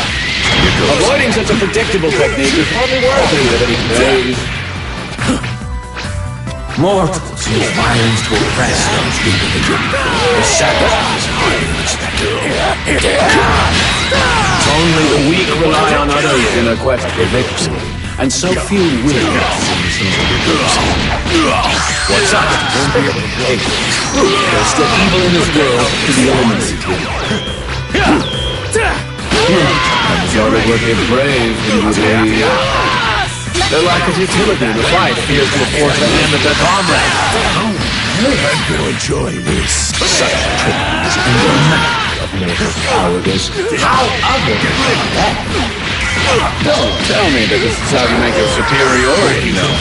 Avoiding such a predictable technique is hardly worthy of any praise. Mortals use violence to oppress those weaker than them. The savage is hardly unexpected. Only the weak rely on others in a quest for victory, and so few will. What's up? Don't be able to break it. There's still evil in this world to be eliminated. I'm sorry what they brave when you say their lack of utility in the fight appears to have forced them into their comrades. I'm gonna enjoy this. Such trickeries and the matter of mortal cowardice. How other than that? Don't tell me that this is how you make your superiority known.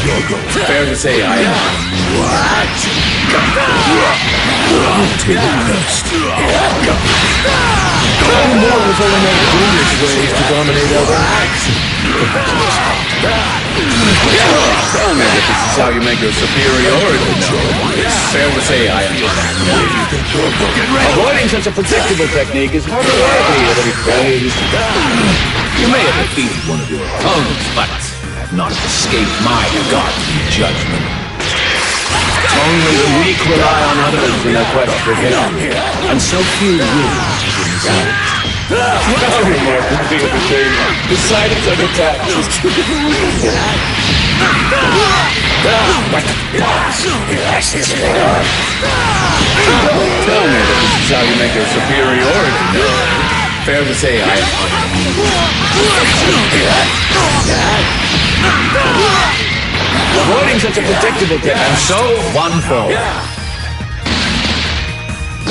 Fair to say I am. What? I'll take it first. Mortals only know foolish ways to dominate others. Tell me that this is how you make your superiority known. Fair to say I am. Avoiding such a predictable technique is hardly worthy of any praise. You may have defeated one of your opponents, but have not escaped my godly judgment. Only the weak rely on others in their quest for victory, and so few will. Nothing more can be of the thing. The silence of attack is too Tell me that this is how you make your superiority known. Fair to say I am avoiding such a predictable death, and so one fall.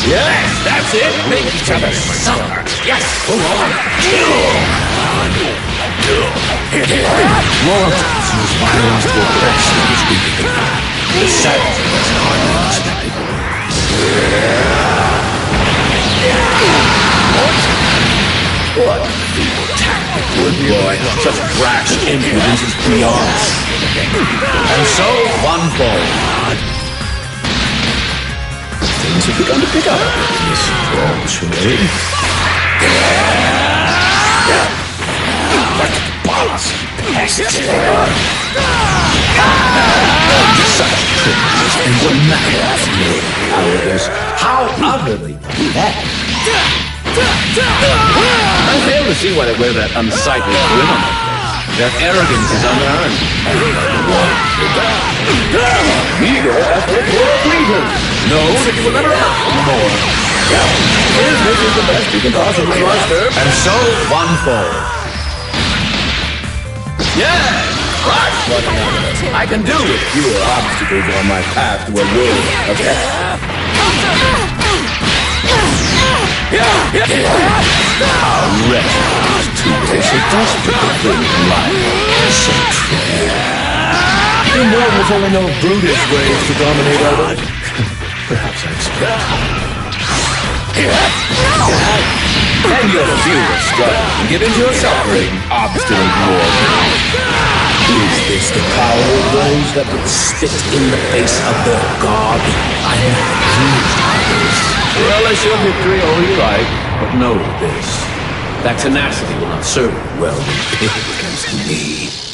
Yes, that's it. Make each other suffer. Yes, go on. Mortals use violence to oppress those weaker than them. The savage is hardly unexpected. What feeble tactic to employ such brash impudence is beyond. And so one falls. Things have begun to pick up in this brawl charade. Like boss, pests. Such trickeries and what matters is how utterly pathetic. I fail to see why they wear that unsightly grin on their face. Their arrogance is unearned. Eager after a freedom. Know that you will never have more. This is the best you can possibly muster. And so one falls. Yes! Crush one another. I can do with fewer obstacles on my path to a world of death. How wretched these two are so desperate to live life. So true. You mortals only know brutish ways to dominate others. Perhaps I expect. And you'll feel the struggle, given to a suffering, obstinate mortal. Is this the power of those that would spit in the face of their god? I have used others. Relish your victory all you like, but know this. That tenacity will not serve you well when pitted against me.